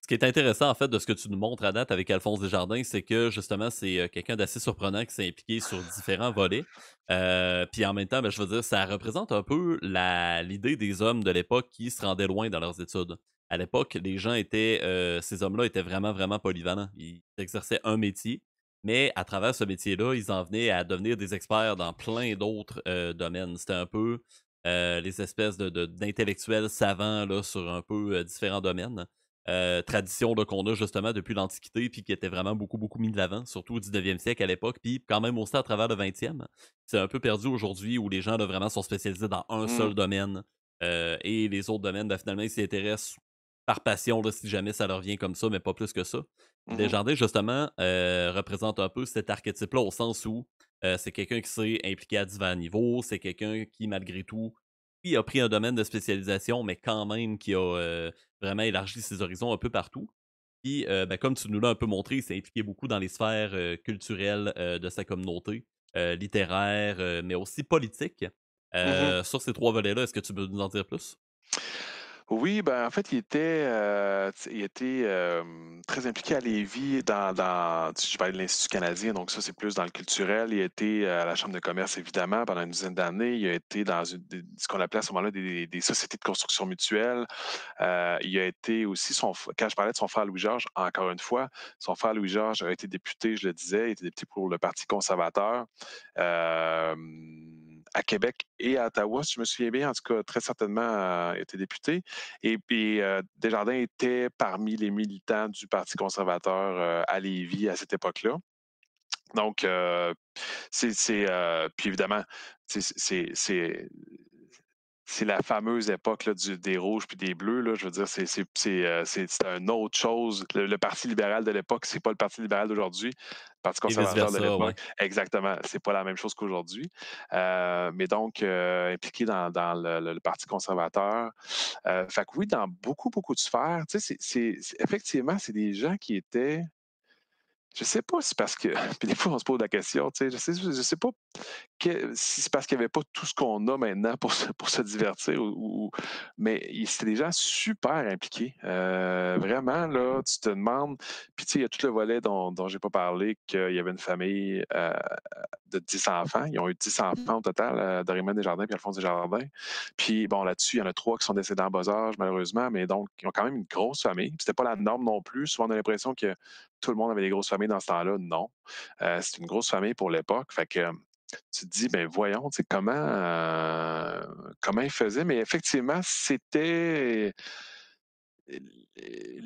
Ce qui est intéressant, en fait, de ce que tu nous montres à date avec Alphonse Desjardins, c'est que justement, c'est quelqu'un d'assez surprenant qui s'est impliqué sur différents volets. Puis en même temps, ben, je veux dire, ça représente un peu l'idée des hommes de l'époque qui se rendaient loin dans leurs études. À l'époque, les gens étaient, ces hommes-là étaient vraiment, vraiment polyvalents. Ils exerçaient un métier, mais à travers ce métier-là, ils en venaient à devenir des experts dans plein d'autres domaines. C'était un peu les espèces d'intellectuels savants là, sur un peu différents domaines. Tradition là, qu'on a justement depuis l'Antiquité, puis qui était vraiment beaucoup, beaucoup mis de l'avant, surtout au 19e siècle à l'époque, puis quand même aussi à travers le 20e. C'est un peu perdu aujourd'hui où les gens là, vraiment sont spécialisés dans un Mmh. seul domaine, et les autres domaines, ben, finalement, ils s'y intéressent par passion, là, si jamais ça leur vient comme ça, mais pas plus que ça. Puis Mmh. Desjardins, justement, représente un peu cet archétype-là au sens où c'est quelqu'un qui s'est impliqué à divers niveaux, c'est quelqu'un qui, malgré tout, oui, a pris un domaine de spécialisation, mais quand même qui a vraiment élargi ses horizons un peu partout. Puis, ben, comme tu nous l'as un peu montré, il s'est impliqué beaucoup dans les sphères culturelles de sa communauté, littéraire, mais aussi politique. Mmh. Sur ces trois volets-là, est-ce que tu peux nous en dire plus? Oui, ben, en fait, il était, très impliqué à Lévis je parlais de l'Institut canadien, donc ça, c'est plus dans le culturel. Il a été à la chambre de commerce, évidemment, pendant une dizaine d'années. Il a été dans ce qu'on appelait à ce moment-là des sociétés de construction mutuelle. Il a été aussi quand je parlais de son frère Louis-Georges, encore une fois, son frère Louis-Georges a été député, je le disais, il était député pour le Parti conservateur. À Québec et à Ottawa, si je me souviens bien, en tout cas, très certainement était député. Et puis, Desjardins était parmi les militants du Parti conservateur à Lévis à cette époque-là. Donc, puis évidemment, c'est la fameuse époque là, des rouges puis des bleus. Là, je veux dire, c'est une autre chose. Le Parti libéral de l'époque, c'est pas le Parti libéral d'aujourd'hui. Le Parti Et conservateur de vice-versa, l'époque, ouais. exactement. C'est pas la même chose qu'aujourd'hui. Mais donc, impliqué dans le Parti conservateur. Fait que oui, dans beaucoup, beaucoup de sphères, tu sais, effectivement, c'est des gens qui étaient. Je sais pas si c'est parce que. Puis des fois, on se pose la question, tu sais, je sais pas si c'est parce qu'il n'y avait pas tout ce qu'on a maintenant pour se divertir, mais c'était des gens super impliqués. Vraiment, là, tu te demandes. Puis, tu sais, il y a tout le volet dont je n'ai pas parlé, qu'il y avait une famille de 10 enfants. Ils ont eu 10 enfants au total, Dorémon Desjardins et Alphonse Desjardins. Puis, bon, là-dessus, il y en a 3 qui sont décédés en bas âge, malheureusement, mais donc, ils ont quand même une grosse famille. Puis, c'était pas la norme non plus. Souvent, on a l'impression que tout le monde avait des grosses familles dans ce temps-là. Non. C'est une grosse famille pour l'époque. Fait que tu te dis, ben voyons, tu sais, comment ils faisaient. Mais effectivement, les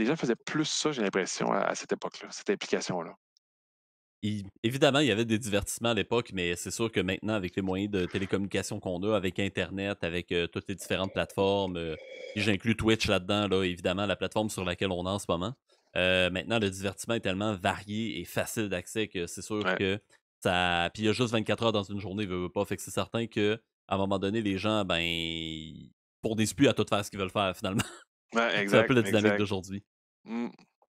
gens faisaient plus ça, j'ai l'impression, à cette époque-là, cette implication-là. Évidemment, il y avait des divertissements à l'époque, mais c'est sûr que maintenant, avec les moyens de télécommunication qu'on a, avec Internet, avec toutes les différentes plateformes, et j'inclus Twitch là-dedans, là, évidemment, la plateforme sur laquelle on est en ce moment. Maintenant, le divertissement est tellement varié et facile d'accès que c'est sûr Ouais, que ça. Puis il y a juste 24 heures dans une journée, veut pas. Fait que c'est certain que à un moment donné, les gens, ben, fournissent plus à tout faire ce qu'ils veulent faire, finalement. ouais, C'est un peu exact, la dynamique exact. d'aujourd'hui. Mm,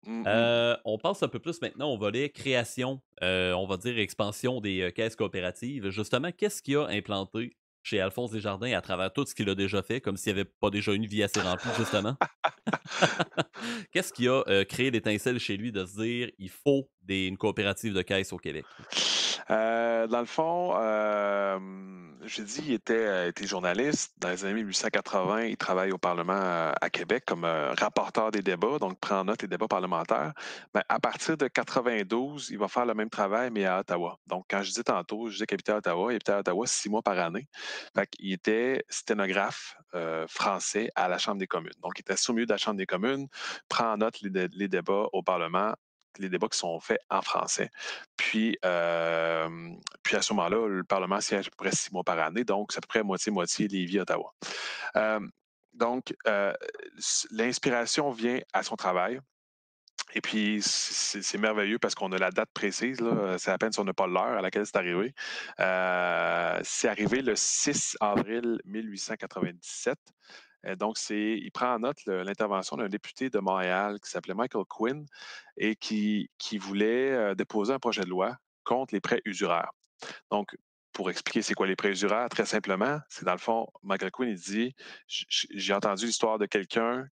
mm, mm. On passe un peu plus maintenant au volet création, on va dire expansion des caisses coopératives. Justement, qu'est-ce qui a implanté chez Alphonse Desjardins à travers tout ce qu'il a déjà fait, comme s'il n'y avait pas déjà une vie assez remplie, justement? Qu'est-ce qui a créé l'étincelle chez lui de se dire il faut une coopérative de caisse au Québec? Dans le fond, j'ai dit, était journaliste. Dans les années 1880, il travaille au Parlement à Québec comme rapporteur des débats, donc prend en note les débats parlementaires. Ben, à partir de 92, il va faire le même travail, mais à Ottawa. Donc, quand je disais tantôt, je disais qu'il habitait à Ottawa, il habitait à Ottawa 6 mois par année. Fait qu'il était sténographe français à la Chambre des communes. Donc, il était soumis de la Chambre des communes, prend en note les débats au Parlement, les débats qui sont faits en français. Puis, puis à ce moment-là, le Parlement siège à peu près 6 mois par année, donc c'est à peu près moitié-moitié Lévis-Ottawa. Euh, donc, l'inspiration vient à son travail. Et puis, c'est merveilleux parce qu'on a la date précise. Là, c'est à peine si on n'a pas l'heure à laquelle c'est arrivé. C'est arrivé le 6 avril 1897. Donc, il prend en note l'intervention d'un député de Montréal qui s'appelait Michael Quinn et qui voulait déposer un projet de loi contre les prêts usuraires. Donc, pour expliquer c'est quoi les prêts usuraires, très simplement, c'est dans le fond, Michael Quinn, il dit, j'ai entendu l'histoire de quelqu'un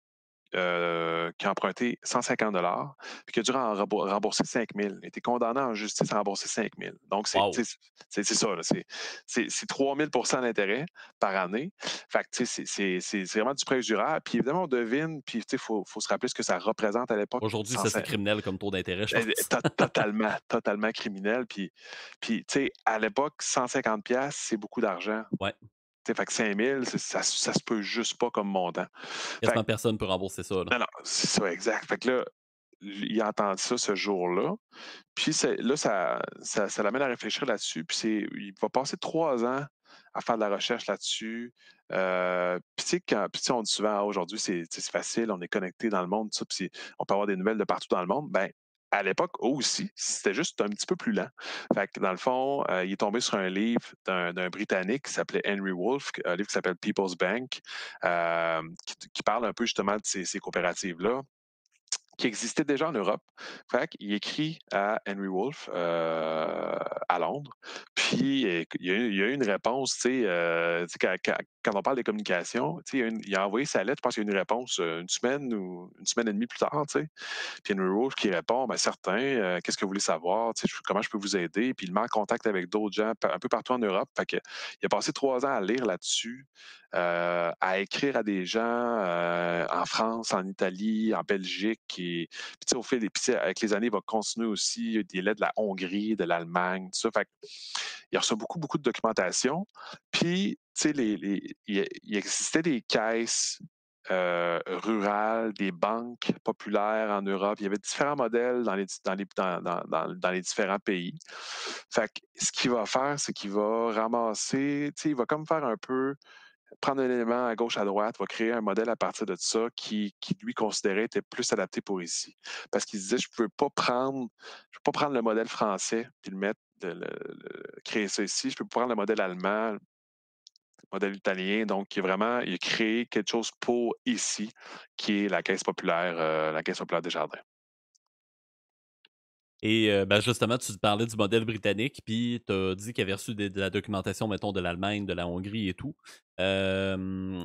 qui a emprunté 150 puis qui a dû rembourser 5 000. Il a été condamné en justice à rembourser 5 000. Donc, Wow! c'est ça. Là, c'est 3 000 d'intérêt par année. Fait que, c'est vraiment du prêt usuraire. Puis évidemment, on devine, puis il faut se rappeler ce que ça représente à l'époque. Aujourd'hui, ça c'est criminel comme taux d'intérêt, je pense. Totalement, totalement criminel. Puis tu sais, à l'époque, 150 c'est beaucoup d'argent. Ouais, Tu sais, fait que 5 000, ça se peut juste pas comme montant. Fait que, quasiment personne peut rembourser ça, là. non, non, c'est ça, exact. Fait que là, il entend ça ce jour-là. Puis là, ça l'amène à réfléchir là-dessus. Puis il va passer 3 ans à faire de la recherche là-dessus. Puis tu sais, on dit souvent, ah, aujourd'hui, c'est facile, on est connecté dans le monde, tout ça, puis on peut avoir des nouvelles de partout dans le monde. Ben, à l'époque, aussi, c'était juste un petit peu plus lent. Fait que dans le fond, il est tombé sur un livre d'un Britannique qui s'appelait Henry Wolfe, un livre qui s'appelle People's Bank, qui parle un peu justement de ces coopératives-là qui existait déjà en Europe. Fait qu'il écrit à Henry Wolfe à Londres. Puis il y a eu une réponse, tu sais, quand on parle des communications, tu sais, il a envoyé sa lettre, je pense qu'il y a eu une réponse, une semaine ou une semaine et demie plus tard, tu sais. Puis Henry Rose qui répond: «Ben certain, qu'est-ce que vous voulez savoir? Tu sais, comment je peux vous aider?» Puis il met en contact avec d'autres gens un peu partout en Europe. Fait que, il a passé 3 ans à lire là-dessus, à écrire à des gens, en France, en Italie, en Belgique puis tu sais, puis tu sais, avec les années, il va continuer aussi, il y a des lettres de la Hongrie, de l'Allemagne, tout ça. Fait il reçoit beaucoup, beaucoup de documentation. Puis, tu sais, il existait des caisses rurales, des banques populaires en Europe. Il y avait différents modèles dans les différents pays. Fait que ce qu'il va faire, c'est qu'il va ramasser, tu sais, il va comme faire un peu, prendre un élément à gauche, à droite, va créer un modèle à partir de ça qui lui considérait était plus adapté pour ici. Parce qu'il se disait, je peux pas prendre le modèle français puis le mettre, créer ça ici. Je peux pas prendre le modèle allemand, le modèle italien. Donc, il a créé quelque chose pour ici, qui est la Caisse populaire des jardins. Et ben, justement, tu parlais du modèle britannique, puis tu as dit qu'il avait reçu de la documentation, mettons, de l'Allemagne, de la Hongrie et tout. Hem,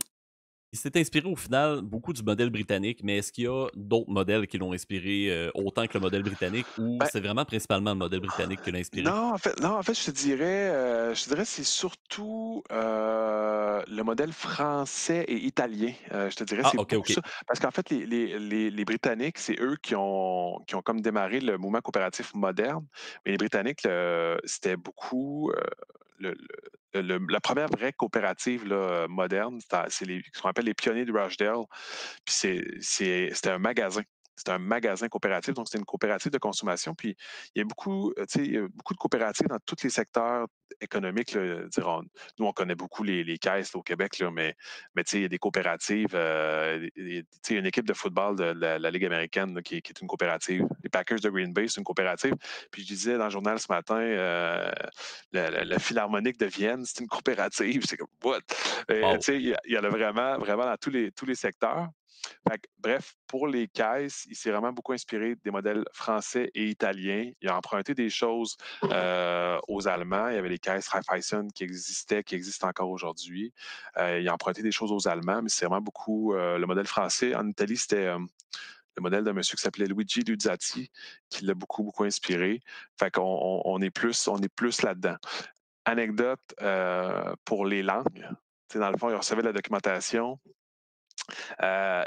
il s'est inspiré au final beaucoup du modèle britannique, mais est-ce qu'il y a d'autres modèles qui l'ont inspiré, autant que le modèle britannique ou Ben, c'est vraiment principalement le modèle britannique qui l'a inspiré? non, en fait, je te dirais, c'est surtout le modèle français et italien. Je te dirais, Ah, c'est OK, beaucoup OK. ça. Parce qu'en fait, les Britanniques, c'est eux qui ont comme démarré le mouvement coopératif moderne. Mais les Britanniques, c'était beaucoup la première vraie coopérative là, moderne, c'est ce qu'on appelle les pionniers de Rochdale. Puis c'était un magasin. C'était un magasin coopératif, donc c'était une coopérative de consommation. Puis il y a beaucoup, tu sais, il y a beaucoup de coopératives dans tous les secteurs économiques. Là. Nous, on connaît beaucoup les caisses là, au Québec, là, mais tu sais, il y a des coopératives. Tu sais, il y a une équipe de football de la Ligue américaine là, qui est une coopérative. Les Packers de Green Bay, c'est une coopérative. Puis je disais dans le journal ce matin, la Philharmonique de Vienne, c'est une coopérative. C'est comme, what? Tu Wow. sais, il y en a vraiment, vraiment dans tous les secteurs. Fait que, bref, pour les caisses, il s'est vraiment beaucoup inspiré des modèles français et italiens. Il a emprunté des choses aux Allemands. Il y avait les caisses Raiffeisen qui existent encore aujourd'hui. Il a emprunté des choses aux Allemands, mais c'est vraiment beaucoup le modèle français. En Italie, c'était le modèle d'un monsieur qui s'appelait Luigi Luzzati, qui l'a beaucoup, beaucoup inspiré. Fait qu'on on est plus là-dedans. Anecdote pour les langues. T'sais, dans le fond, il recevait la documentation.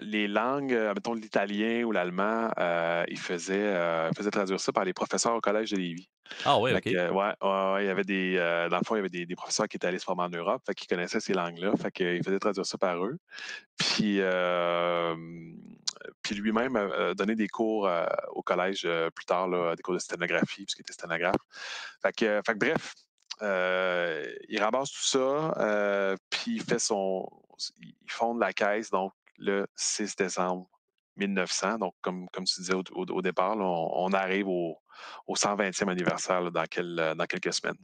Les langues, mettons l'italien ou l'allemand, il faisait traduire ça par les professeurs au collège de Lévis. Ah ouais, Fait OK. que, ouais, il y avait dans le fond, il y avait des professeurs qui étaient allés se former en Europe, fait qu'ils connaissaient ces langues-là, fait qu'il faisait traduire ça par eux. Puis, puis lui-même a donné des cours au collège plus tard, là, des cours de sténographie, puisqu'il était sténographe. Fait que bref, il ramasse tout ça, puis il fonde la caisse, donc le 6 décembre 1900. Donc, comme tu disais au départ, là, on arrive au 120e anniversaire là, dans quelques semaines.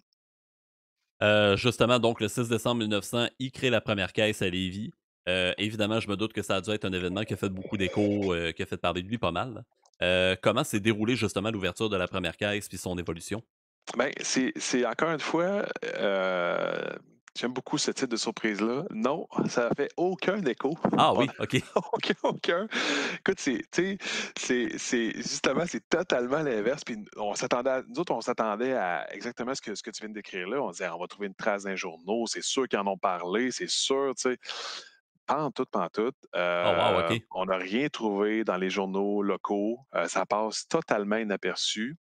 Justement, donc le 6 décembre 1900, il crée la première caisse à Lévis. Évidemment, je me doute que ça a dû être un événement qui a fait beaucoup d'écho, qui a fait parler de lui pas mal. Comment s'est déroulée justement l'ouverture de la première caisse puis son évolution? Ben, c'est encore une fois, j'aime beaucoup ce type de surprise-là. Non, ça a fait aucun écho. Ah On oui, OK. aucun. Écoute, tu sais, justement, c'est totalement l'inverse. Puis nous autres, on s'attendait à exactement ce que tu viens de décrire là. On disait, on va trouver une trace dans les journaux, c'est sûr qu'ils en ont parlé, c'est sûr, tu sais. Pas en tout, pas en tout. Oh wow, OK. On n'a rien trouvé dans les journaux locaux. Ça passe totalement inaperçu.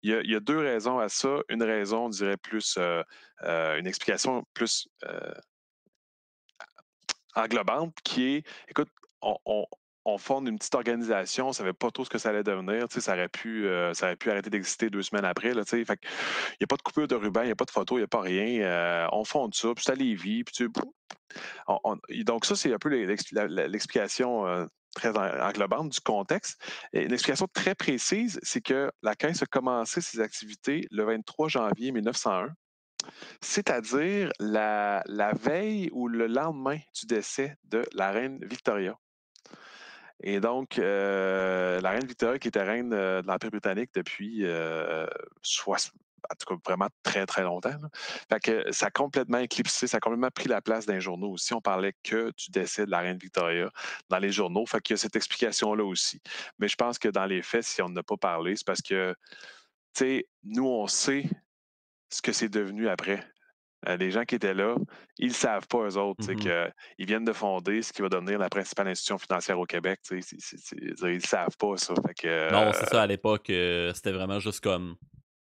Il y a 2 raisons à ça. Une raison, on dirait plus, une explication plus, englobante qui est, écoute, on fonde une petite organisation, on ne savait pas trop ce que ça allait devenir, tu sais, ça aurait pu arrêter d'exister 2 semaines après, là, tu sais. Fait qu'il y a pas de coupure de ruban, il y a pas de photo, il y a pas rien, on fonde ça, puis c'est à Lévis, puis tu donc ça, c'est un peu l'explication, très englobante du contexte. Et une explication très précise, c'est que la Caisse a commencé ses activités le 23 janvier 1901, c'est-à-dire la veille ou le lendemain du décès de la reine Victoria. Et donc, la reine Victoria, qui était reine de l'Empire britannique depuis en tout cas vraiment très, très longtemps. Là. Fait que ça a complètement éclipsé, ça a complètement pris la place d'un journaux aussi. On parlait que du décès de la reine Victoria dans les journaux. Fait qu'il y a cette explication-là aussi. Mais je pense que dans les faits, si on n'a pas parlé, c'est parce que, tu sais, nous, on sait ce que c'est devenu après. Les gens qui étaient là, ils ne savent pas, eux autres, Mhm. qu'ils viennent de fonder ce qui va devenir la principale institution financière au Québec. Ils ne savent pas ça. Fait que, Non, c'est ça, à l'époque, c'était vraiment juste comme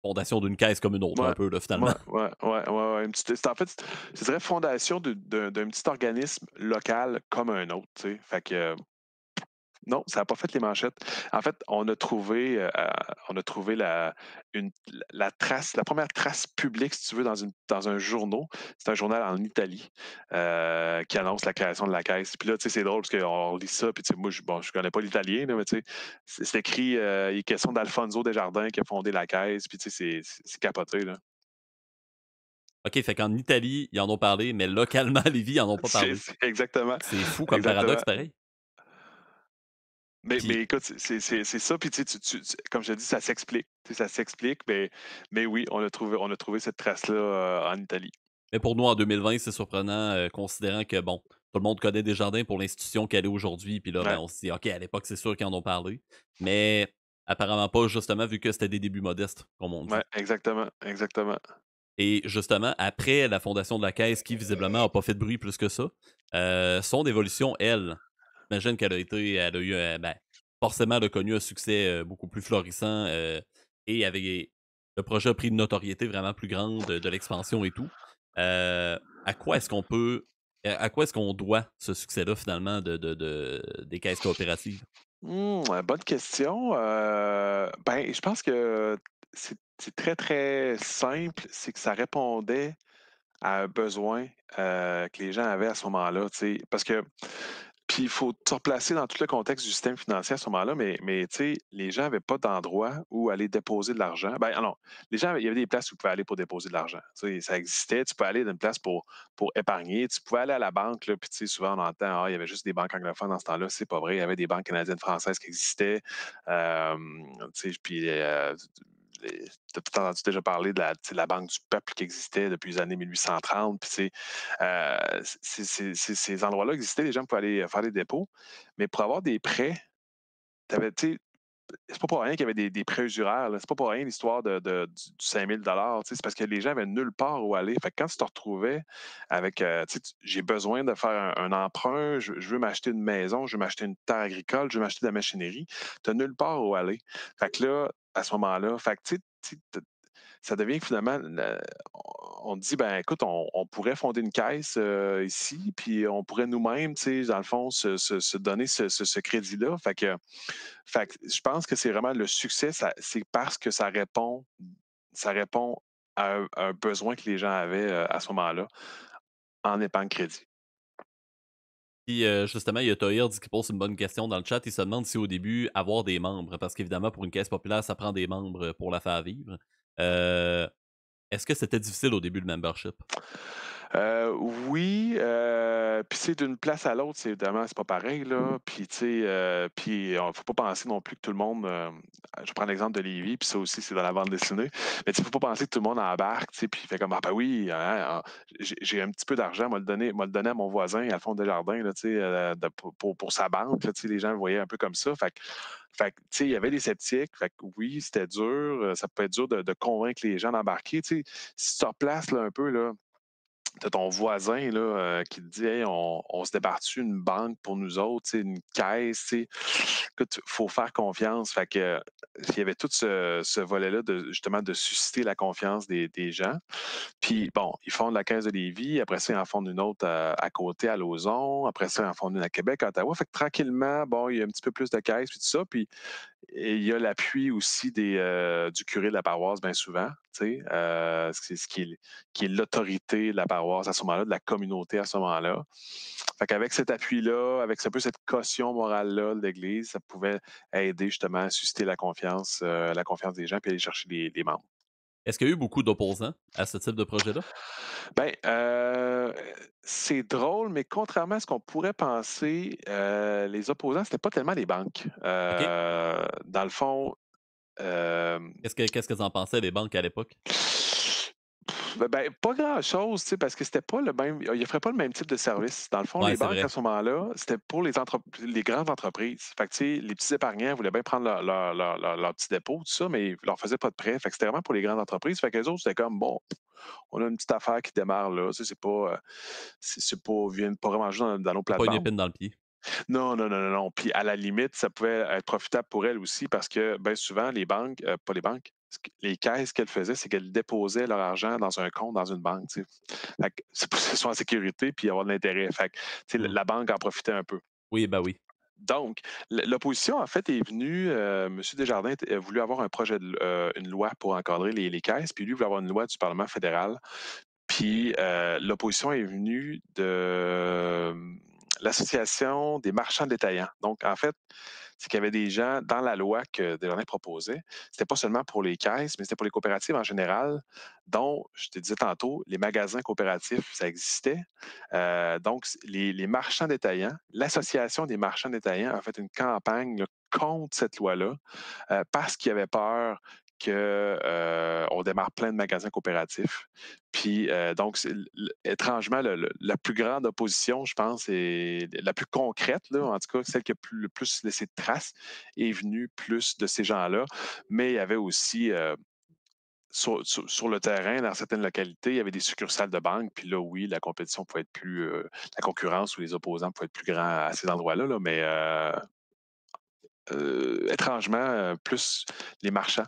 fondation d'une caisse comme une autre, un ouais, peu, là, finalement. ouais, ouais, ouais, ouais, ouais. C'est en fait, je dirais fondation d'un petit organisme local comme un autre. Fait que, non, ça n'a pas fait les manchettes. En fait, on a trouvé la trace, la première trace publique, si tu veux, dans un journal. C'est un journal en Italie qui annonce la création de la caisse. Puis là, tu sais, c'est drôle parce qu'on lit ça. Puis, tu sais, moi, je connais pas l'italien, là, mais tu sais, c'est écrit, il est question d'Alfonso Desjardins qui a fondé la caisse. Puis, tu sais, c'est capoté, là. OK, fait qu'en Italie, ils en ont parlé, mais localement, à Lévis, ils en ont pas parlé. Exactement. C'est fou comme Exactement. paradoxe, pareil. Mais Puis, écoute, c'est ça. Puis, tu sais, comme je te dis, ça s'explique. Tu sais, ça s'explique. Mais oui, on a trouvé cette trace-là en Italie. mais pour nous, en 2020, c'est surprenant, considérant que, bon, tout le monde connaît Desjardins pour l'institution qu'elle est aujourd'hui, puis là, ben, Ouais, on se dit: «OK, à l'époque, c'est sûr qu'ils en ont parlé», mais apparemment pas, justement, vu que c'était des débuts modestes, comme on ouais, dit. exactement, exactement. Et justement, après la fondation de la Caisse, qui visiblement a pas fait de bruit plus que ça, son évolution, elle, j'imagine elle a eu, ben, forcément, elle a connu un succès, beaucoup plus florissant, et avait le projet a pris une notoriété vraiment plus grande de l'expansion et tout. À quoi est-ce qu'on peut à quoi est-ce qu'on doit ce succès-là, finalement, des caisses coopératives? Bonne question. Ben, je pense que c'est très, très simple. C'est que ça répondait à un besoin que les gens avaient à ce moment-là. Tu sais. Parce que puis il faut se replacer dans tout le contexte du système financier à ce moment-là, mais tu sais, les gens n'avaient pas d'endroit où aller déposer de l'argent. Ben non, il y avait des places où ils pouvaient aller pour déposer de l'argent. Tu sais, ça existait, tu peux aller dans une place pour épargner. Tu pouvais aller à la banque, là, puis tu sais, souvent on entend, ah, il y avait juste des banques anglophones dans ce temps-là. C'est pas vrai, il y avait des banques canadiennes françaises qui existaient. Euh, tu sais, puis tu as peut-être entendu déjà parler de tu sais, la Banque du peuple qui existait depuis les années 1830. Puis, tu sais, ces endroits-là existaient, les gens pouvaient aller faire des dépôts. Mais pour avoir des prêts, tu avais, tu sais, c'est pas pour rien qu'il y avait des prêts usuraires. Là. C'est pas pour rien l'histoire du 5 000 tu sais, c'est parce que les gens avaient nulle part où aller. Fait que quand tu te retrouvais avec, tu sais, j'ai besoin de faire un emprunt, je veux m'acheter une maison, je veux m'acheter une terre agricole, je veux m'acheter de la machinerie, tu n'as nulle part où aller. Fait que là, à ce moment-là, fait que, tu sais, ça devient que finalement, on dit, ben écoute, on pourrait fonder une caisse ici, puis on pourrait nous-mêmes, tu sais, dans le fond, se donner ce crédit-là. Fait que je pense que c'est vraiment le succès, c'est parce que ça répond à un besoin que les gens avaient à ce moment-là en épargne-crédit. Puis, justement, il y a Tohir qui pose une bonne question dans le chat. Il se demande si au début, avoir des membres, parce qu'évidemment, pour une caisse populaire, ça prend des membres pour la faire vivre. Euh, Est-ce que c'était difficile au début, le membership? Oui, puis c'est d'une place à l'autre, c'est évidemment, c'est pas pareil, là. Puis, tu sais, puis faut pas penser non plus que tout le monde, je prends l'exemple de Lévis, puis ça aussi, c'est dans la bande dessinée. Mais tu sais, faut pas penser que tout le monde embarque, tu sais, puis il fait comme, ah ben oui, hein, j'ai un petit peu d'argent, m'a le donner à mon voisin, Alphonse Desjardins, là, tu sais, pour sa banque, là, tu sais, les gens le voyaient un peu comme ça. Fait que, tu sais, il y avait des sceptiques. Fait que oui, c'était dur. Ça peut être dur de convaincre les gens d'embarquer. Tu sais, si tu te replaces là, un peu, là, t'as ton voisin là, qui te dit hey, on se débarque une banque pour nous autres, tu sais, une caisse, tu sais. Écoute, il faut faire confiance. Fait que il y avait tout ce volet-là de justement de susciter la confiance des gens. Puis bon, ils fondent la caisse de Lévis, après ça, ils en fondent une autre à côté à Lauson, après ça, ils en fondent une à Québec, à Ottawa. Fait que tranquillement, bon, il y a un petit peu plus de caisses, puis tout ça. Puis et il y a l'appui aussi du curé de la paroisse, bien souvent, tu sais, c'est qui est l'autorité de la paroisse à ce moment-là, de la communauté à ce moment-là. Fait qu'avec cet appui-là, avec un peu cette caution morale-là de l'Église, ça pouvait aider justement à susciter la confiance des gens puis aller chercher les membres. Est-ce qu'il y a eu beaucoup d'opposants à ce type de projet-là? Ben, c'est drôle, mais contrairement à ce qu'on pourrait penser, les opposants, c'était pas tellement les banques. OK. Dans le fond, Qu'est-ce que tu en pensais des banques à l'époque? Pas grand-chose, tu sais, parce que c'était pas le même ils offraient pas le même type de service. Dans le fond, Ouais, les c'est banques à vrai. ce moment-là, c'était pour les grandes entreprises. Fait que, tu sais, les petits épargnants voulaient bien prendre leur petit dépôt, tout ça, mais ils leur faisaient pas de prêt. Fait que c'était vraiment pour les grandes entreprises. Fait qu'eux autres, c'était comme, bon, on a une petite affaire qui démarre là. Tu sais, c'est pas, viennent pas vraiment jouer dans nos C'est pas une plates-bandes. épine dans le pied. Non, non, non, non, non. Puis à la limite, ça pouvait être profitable pour elle aussi parce que bien souvent, les banques, pas les banques, les caisses qu'elles faisaient, c'est qu'elles déposaient leur argent dans un compte dans une banque. Tu sais. Fait que c'est pour que ce soit en sécurité puis avoir de l'intérêt. Fait que, tu sais, Mmh. la banque en profitait un peu. Oui, bah, oui. Donc, l'opposition, en fait, est venue. M. Desjardins a voulu avoir un projet, une loi pour encadrer les caisses, puis lui voulait avoir une loi du Parlement fédéral. Puis l'opposition est venue de l'Association des marchands détaillants. Donc, en fait, c'est qu'il y avait des gens dans la loi que Desjardins proposait. C'était pas seulement pour les caisses, mais c'était pour les coopératives en général, dont, je te disais tantôt, les magasins coopératifs, ça existait. Donc, les marchands détaillants, l'Association des marchands détaillants a fait une campagne là, contre cette loi-là parce qu'ils avaient peur qu'on démarre plein de magasins coopératifs. Puis, donc, étrangement, la plus grande opposition, je pense, et la plus concrète, là, en tout cas, celle qui a le plus laissé de traces, est venue plus de ces gens-là. Mais il y avait aussi, sur le terrain, dans certaines localités, il y avait des succursales de banques. Puis là, oui, la compétition pouvait être plus. La concurrence ou les opposants pouvaient être plus grands à ces endroits-là. Là, mais étrangement, plus les marchands.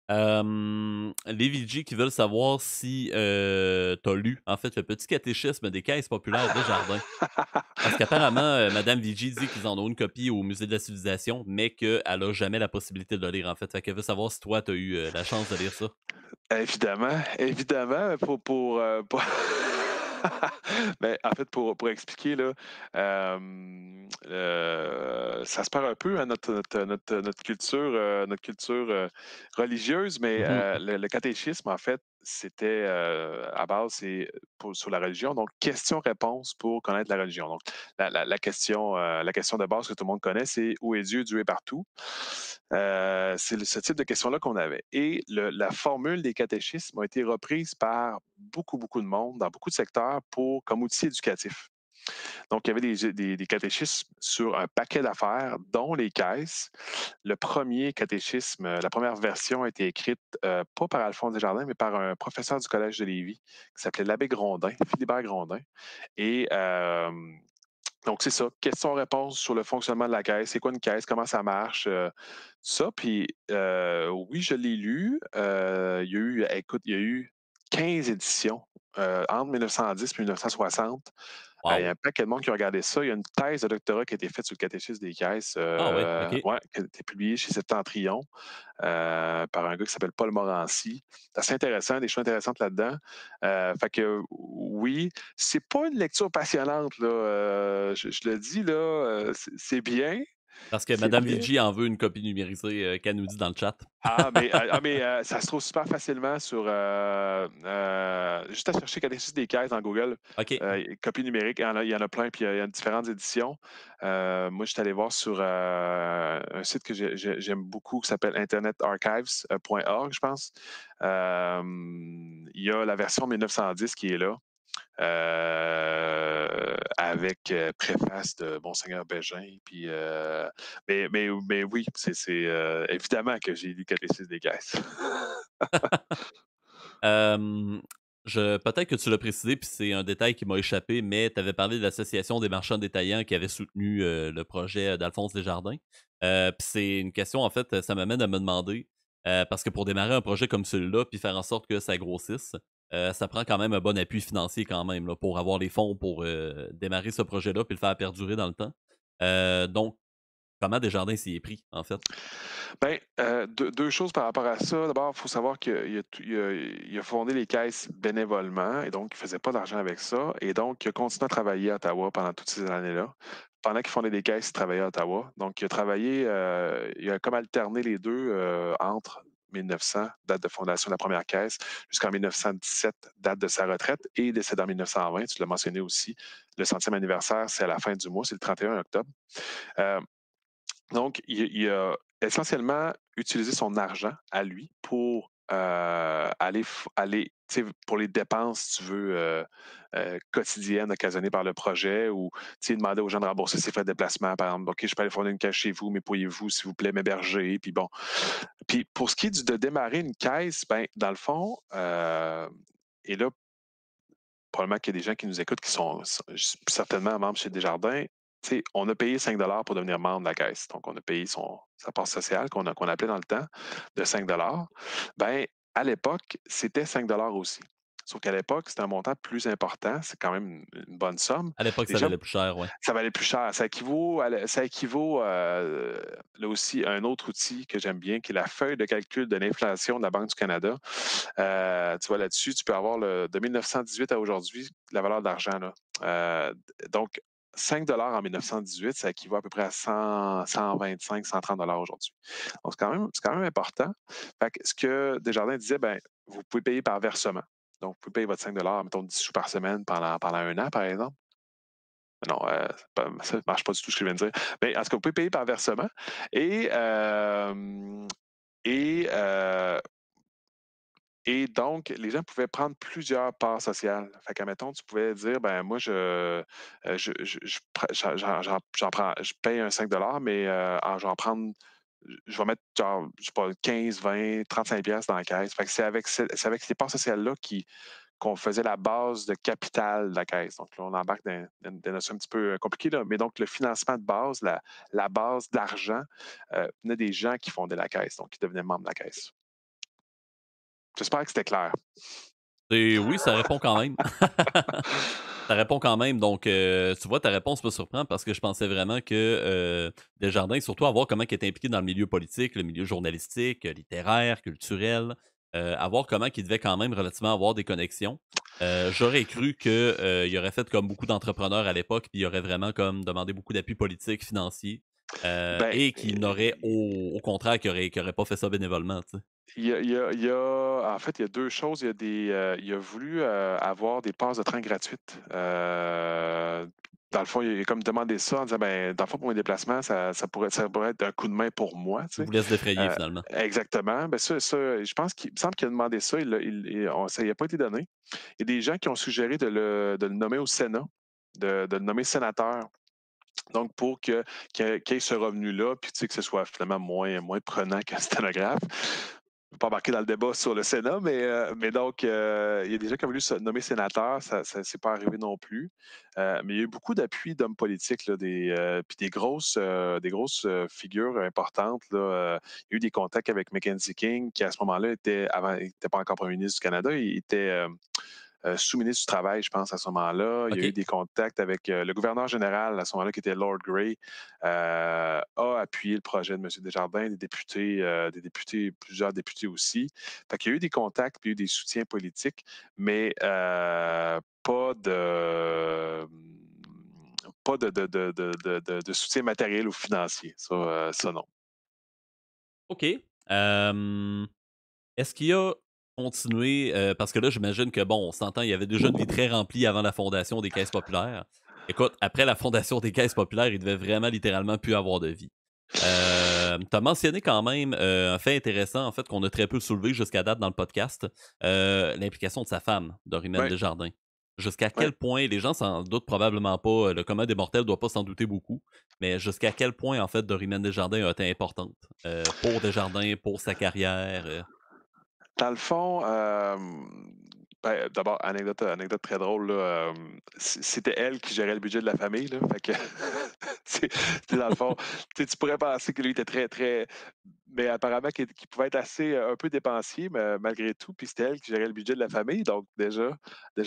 Les VG qui veulent savoir si, tu lu, en fait, le petit catéchisme des caisses populaires Desjardins. Parce qu'apparemment, madame VG dit qu'ils en ont une copie au Musée de la civilisation, mais qu'elle a jamais la possibilité de le lire, en fait. Fait qu'elle veut savoir si toi, tu as eu, la chance de lire ça. Évidemment, évidemment, ben, en fait, pour expliquer, là, ça se perd un peu, hein, notre culture religieuse, mais Mmh mh. le catéchisme, en fait, c'était à base, c'est sur la religion. Donc, question-réponse pour connaître la religion. Donc, la question de base que tout le monde connaît, c'est où est Dieu? Dieu est partout. C'est ce type de question-là qu'on avait. Et la formule des catéchismes a été reprise par beaucoup, beaucoup de monde dans beaucoup de secteurs comme outil éducatif. Donc, il y avait des catéchismes sur un paquet d'affaires, dont les caisses. Le premier catéchisme, la première version a été écrite pas par Alphonse Desjardins, mais par un professeur du Collège de Lévis qui s'appelait l'abbé Grondin, Philibert Grondin. Et donc, c'est ça. Questions-réponses sur le fonctionnement de la caisse. C'est quoi une caisse? Comment ça marche? Ça. Puis, oui, je l'ai lu. Il y a eu, écoute, il y a eu 15 éditions entre 1910 et 1960. Il y a Wow! un paquet de monde qui a regardé ça. Il y a une thèse de doctorat qui a été faite sur le catéchisme des caisses, Ah ouais, OK. ouais, qui a été publiée chez Septentrion par un gars qui s'appelle Paul Morancy. C'est assez intéressant, des choses intéressantes là-dedans. Fait que oui, c'est pas une lecture passionnante, là. Je le dis, là, c'est bien. Parce que C'est madame bien. VG en veut une copie numérisée, qu'elle nous dit dans le chat. Ça se trouve super facilement sur. Juste à chercher Catéchisme des caisses dans Google. OK. Copie numérique, il y en a plein, puis il y a différentes éditions. Moi, je suis allé voir sur un site que j'aime beaucoup qui s'appelle internetarchives.org, je pense. Il y a la version 1910 qui est là. Avec préface de Monseigneur Bégin. Puis, mais oui, c'est évidemment que j'ai lu Catéchisme des caisses. Hem, peut-être que tu l'as précisé, puis c'est un détail qui m'a échappé, mais tu avais parlé de l'Association des marchands détaillants qui avait soutenu, le projet d'Alphonse Desjardins. Puis c'est une question, en fait, ça m'amène à me demander, parce que pour démarrer un projet comme celui-là, puis faire en sorte que ça grossisse, ça prend quand même un bon appui financier quand même là, pour avoir les fonds pour, démarrer ce projet-là, puis le faire perdurer dans le temps. Donc comment Desjardins s'y est pris, en fait? Ben, deux choses par rapport à ça. D'abord, il faut savoir qu'il a fondé les caisses bénévolement et donc il ne faisait pas d'argent avec ça. Et donc, il a continué à travailler à Ottawa pendant toutes ces années-là. Pendant qu'il fondait des caisses, il travaillait à Ottawa. Donc, il a travaillé, il a comme alterné les deux entre 1900, date de fondation de la première caisse, jusqu'en 1917, date de sa retraite, et décédé en 1920. Tu l'as mentionné aussi. Le centième anniversaire, c'est à la fin du mois, c'est le 31 octobre. Euh, Donc, il a essentiellement utilisé son argent à lui pour aller, tu sais, pour les dépenses, si tu veux, quotidiennes occasionnées par le projet ou tu sais, demander aux gens de rembourser ses frais de déplacement, par exemple. OK, je peux aller fournir une caisse chez vous, mais pourriez-vous, s'il vous plaît, m'héberger? Puis bon. Puis pour ce qui est de démarrer une caisse, ben, dans le fond, et là, probablement qu'il y a des gens qui nous écoutent qui sont certainement membres chez Desjardins. Tu sais, on a payé 5 pour devenir membre de la caisse. Donc, on a payé sa part sociale qu'on appelait dans le temps de 5. Ben, à l'époque, c'était 5 aussi. Sauf qu'à l'époque, c'était un montant plus important. C'est quand même une bonne somme. À l'époque, Les ça gens valait plus cher, ouais. ça valait plus cher. Ça équivaut là aussi à un autre outil que j'aime bien, qui est la feuille de calcul de l'inflation de la Banque du Canada. Tu vois, là-dessus, tu peux avoir de 1918 à aujourd'hui la valeur de l'argent. Là. Donc, 5 en 1918, ça équivaut à peu près à 100, 125, 130 aujourd'hui. Donc, c'est quand même important. Fait que ce que Desjardins disait, ben, vous pouvez payer par versement. Donc, vous pouvez payer votre 5 mettons 10 sous par semaine pendant un an, par exemple. Non, ça ne marche pas du tout ce que je viens de dire. Mais en tout cas, vous pouvez payer par versement. Et, euh, et, euh, et donc, les gens pouvaient prendre plusieurs parts sociales. Fait qu'admettons, tu pouvais dire, ben moi, j'en prends, je paye un 5 mais je vais en prendre, je vais mettre genre, je sais pas, 15, 20, 35 pièces dans la caisse. Fait que c'est avec ces parts sociales-là qu'on faisait la base de capital de la caisse. Donc là, on embarque dans des notions un petit peu compliquées, là. Mais donc le financement de base, la base d'argent, venait des gens qui fondaient la caisse, donc qui devenaient membres de la caisse. J'espère que c'était clair. Et oui, ça répond quand même. Ça répond quand même. Donc, tu vois, ta réponse me surprend parce que je pensais vraiment que Desjardins, surtout à voir comment il était impliqué dans le milieu politique, le milieu journalistique, littéraire, culturel, à voir comment il devait quand même relativement avoir des connexions. J'aurais cru qu'il aurait fait comme beaucoup d'entrepreneurs à l'époque, puis il aurait vraiment comme demandé beaucoup d'appui politique, financier, Ben, et qu'il n'aurait au contraire qu'il aurait pas fait ça bénévolement, tu sais. en fait, il y a deux choses. Il a voulu avoir des passes de train gratuites. Dans le fond, il a comme demandé ça en disant, ben, dans le fond, pour mes déplacements, ça pourrait être un coup de main pour moi, tu Il sais. voulait se défrayer Euh, finalement. exactement. Ben, je pense qu'il me semble qu'il a demandé ça. Ça n'a pas été donné. Il y a des gens qui ont suggéré de le nommer au Sénat, de le nommer sénateur. Donc, pour qu'il y ait ce revenu-là, puis tu sais, que ce soit finalement moins prenant qu'un sténographe. Je ne vais pas embarquer dans le débat sur le Sénat, mais donc, il y a des gens qui ont voulu se nommer sénateur, ça ne s'est pas arrivé non plus. Mais il y a eu beaucoup d'appui d'hommes politiques, là, puis des grosses figures importantes. Là, il y a eu des contacts avec Mackenzie King, qui à ce moment-là il n'était pas encore premier ministre du Canada, il était sous-ministre du Travail, je pense, à ce moment-là. Il y a eu OK. des contacts avec le gouverneur général, à ce moment-là, qui était Lord Grey, a appuyé le projet de M. Desjardins, plusieurs députés aussi. Fait qu'il y a eu des contacts, puis il y a eu des soutiens politiques, mais pas de soutien matériel ou financier. Ça non. OK. Hem Est-ce qu'il a continué, parce que là, j'imagine que bon, on s'entend, il y avait déjà une vie très remplie avant la fondation des Caisses populaires. Écoute, après la fondation des Caisses populaires, il devait vraiment littéralement plus avoir de vie. Tu as mentionné quand même, un fait intéressant, en fait, qu'on a très peu soulevé jusqu'à date dans le podcast, l'implication de sa femme, Dorimène Oui, Desjardins. Jusqu'à oui. quel point, les gens s'en doutent probablement pas, le commun des mortels doit pas s'en douter beaucoup, mais jusqu'à quel point, en fait, Dorimène Desjardins a été importante, pour Desjardins, pour sa carrière, Dans le fond, ben, d'abord, anecdote très drôle, là, c'était elle qui gérait le budget de la famille, là, fait que c'était dans le fond, tu pourrais penser que lui était très, très, mais apparemment qu'il pouvait être assez, un peu dépensier, mais malgré tout, puis c'était elle qui gérait le budget de la famille, donc déjà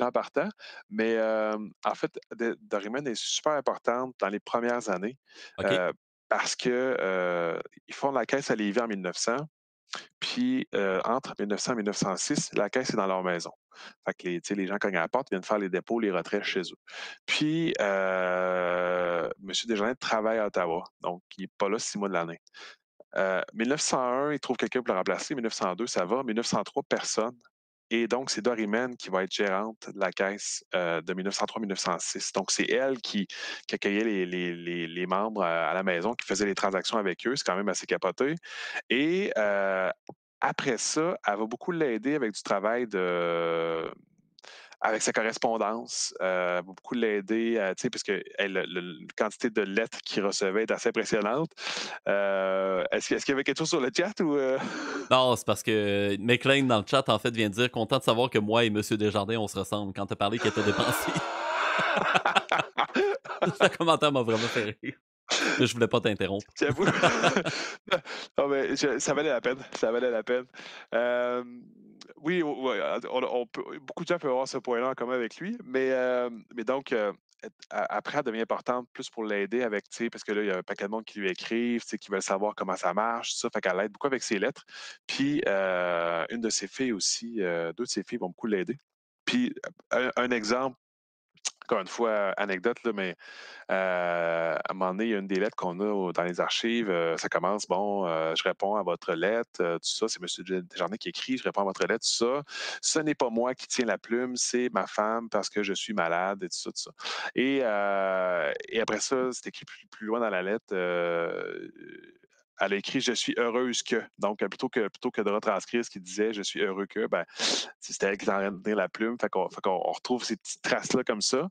en partant. Mais, en fait, Dorimène est super importante dans les premières années, OK? heu, parce que, ils fondent la caisse à Lévis en 1900. Puis, entre 1900 et 1906, la caisse est dans leur maison. Fait que tu sais, les gens cognent à la porte, viennent faire les dépôts, les retraits chez eux. Puis, M. Desjardins travaille à Ottawa, donc il n'est pas là 6 mois de l'année. 1901, il trouve quelqu'un pour le remplacer. 1902, ça va. 1903, personne. Et donc, c'est Dorimène qui va être gérante de la caisse de 1903-1906. Donc, c'est elle qui accueillait les membres à la maison, qui faisait les transactions avec eux. C'est quand même assez capoté. Et après ça, elle va beaucoup l'aider avec du travail avec sa correspondance, va beaucoup l'aider, parce que la quantité de lettres qu'il recevait est assez impressionnante. Est-ce qu'il y avait quelque chose sur le chat ou... Non, c'est parce que McLean dans le chat, en fait, vient de dire content de savoir que moi et Monsieur Desjardins, on se ressemble quand t'as parlé qu'il était dépensier. Ce commentaire m'a vraiment fait rire. Mais je voulais pas t'interrompre. J'avoue. Non, mais ça valait la peine. Ça valait la peine. Oui, ouais, beaucoup de gens peuvent avoir ce point-là en commun avec lui, mais donc, après, elle devient importante plus pour l'aider avec, parce que là, il y a un paquet de monde qui lui écrivent, qui veulent savoir comment ça marche, tout ça. Fait qu'elle l'aide beaucoup avec ses lettres. Puis, une de ses filles aussi, deux de ses filles vont beaucoup l'aider. Puis, un exemple, encore une fois, anecdote, là, mais à un moment donné, il y a une des lettres qu'on a dans les archives. Ça commence, bon, je réponds à votre lettre, tout ça. C'est M. Desjardins qui écrit, je réponds à votre lettre, tout ça. Ce n'est pas moi qui tiens la plume, c'est ma femme parce que je suis malade et tout ça, tout ça. Et après ça, c'est écrit plus loin dans la lettre. Elle a écrit Je suis heureuse que. Donc, plutôt que de retranscrire ce qu'il disait, Je suis heureux que, ben, c'était elle qui était en train de tenir la plume. Fait qu'on retrouve ces petites traces-là comme ça.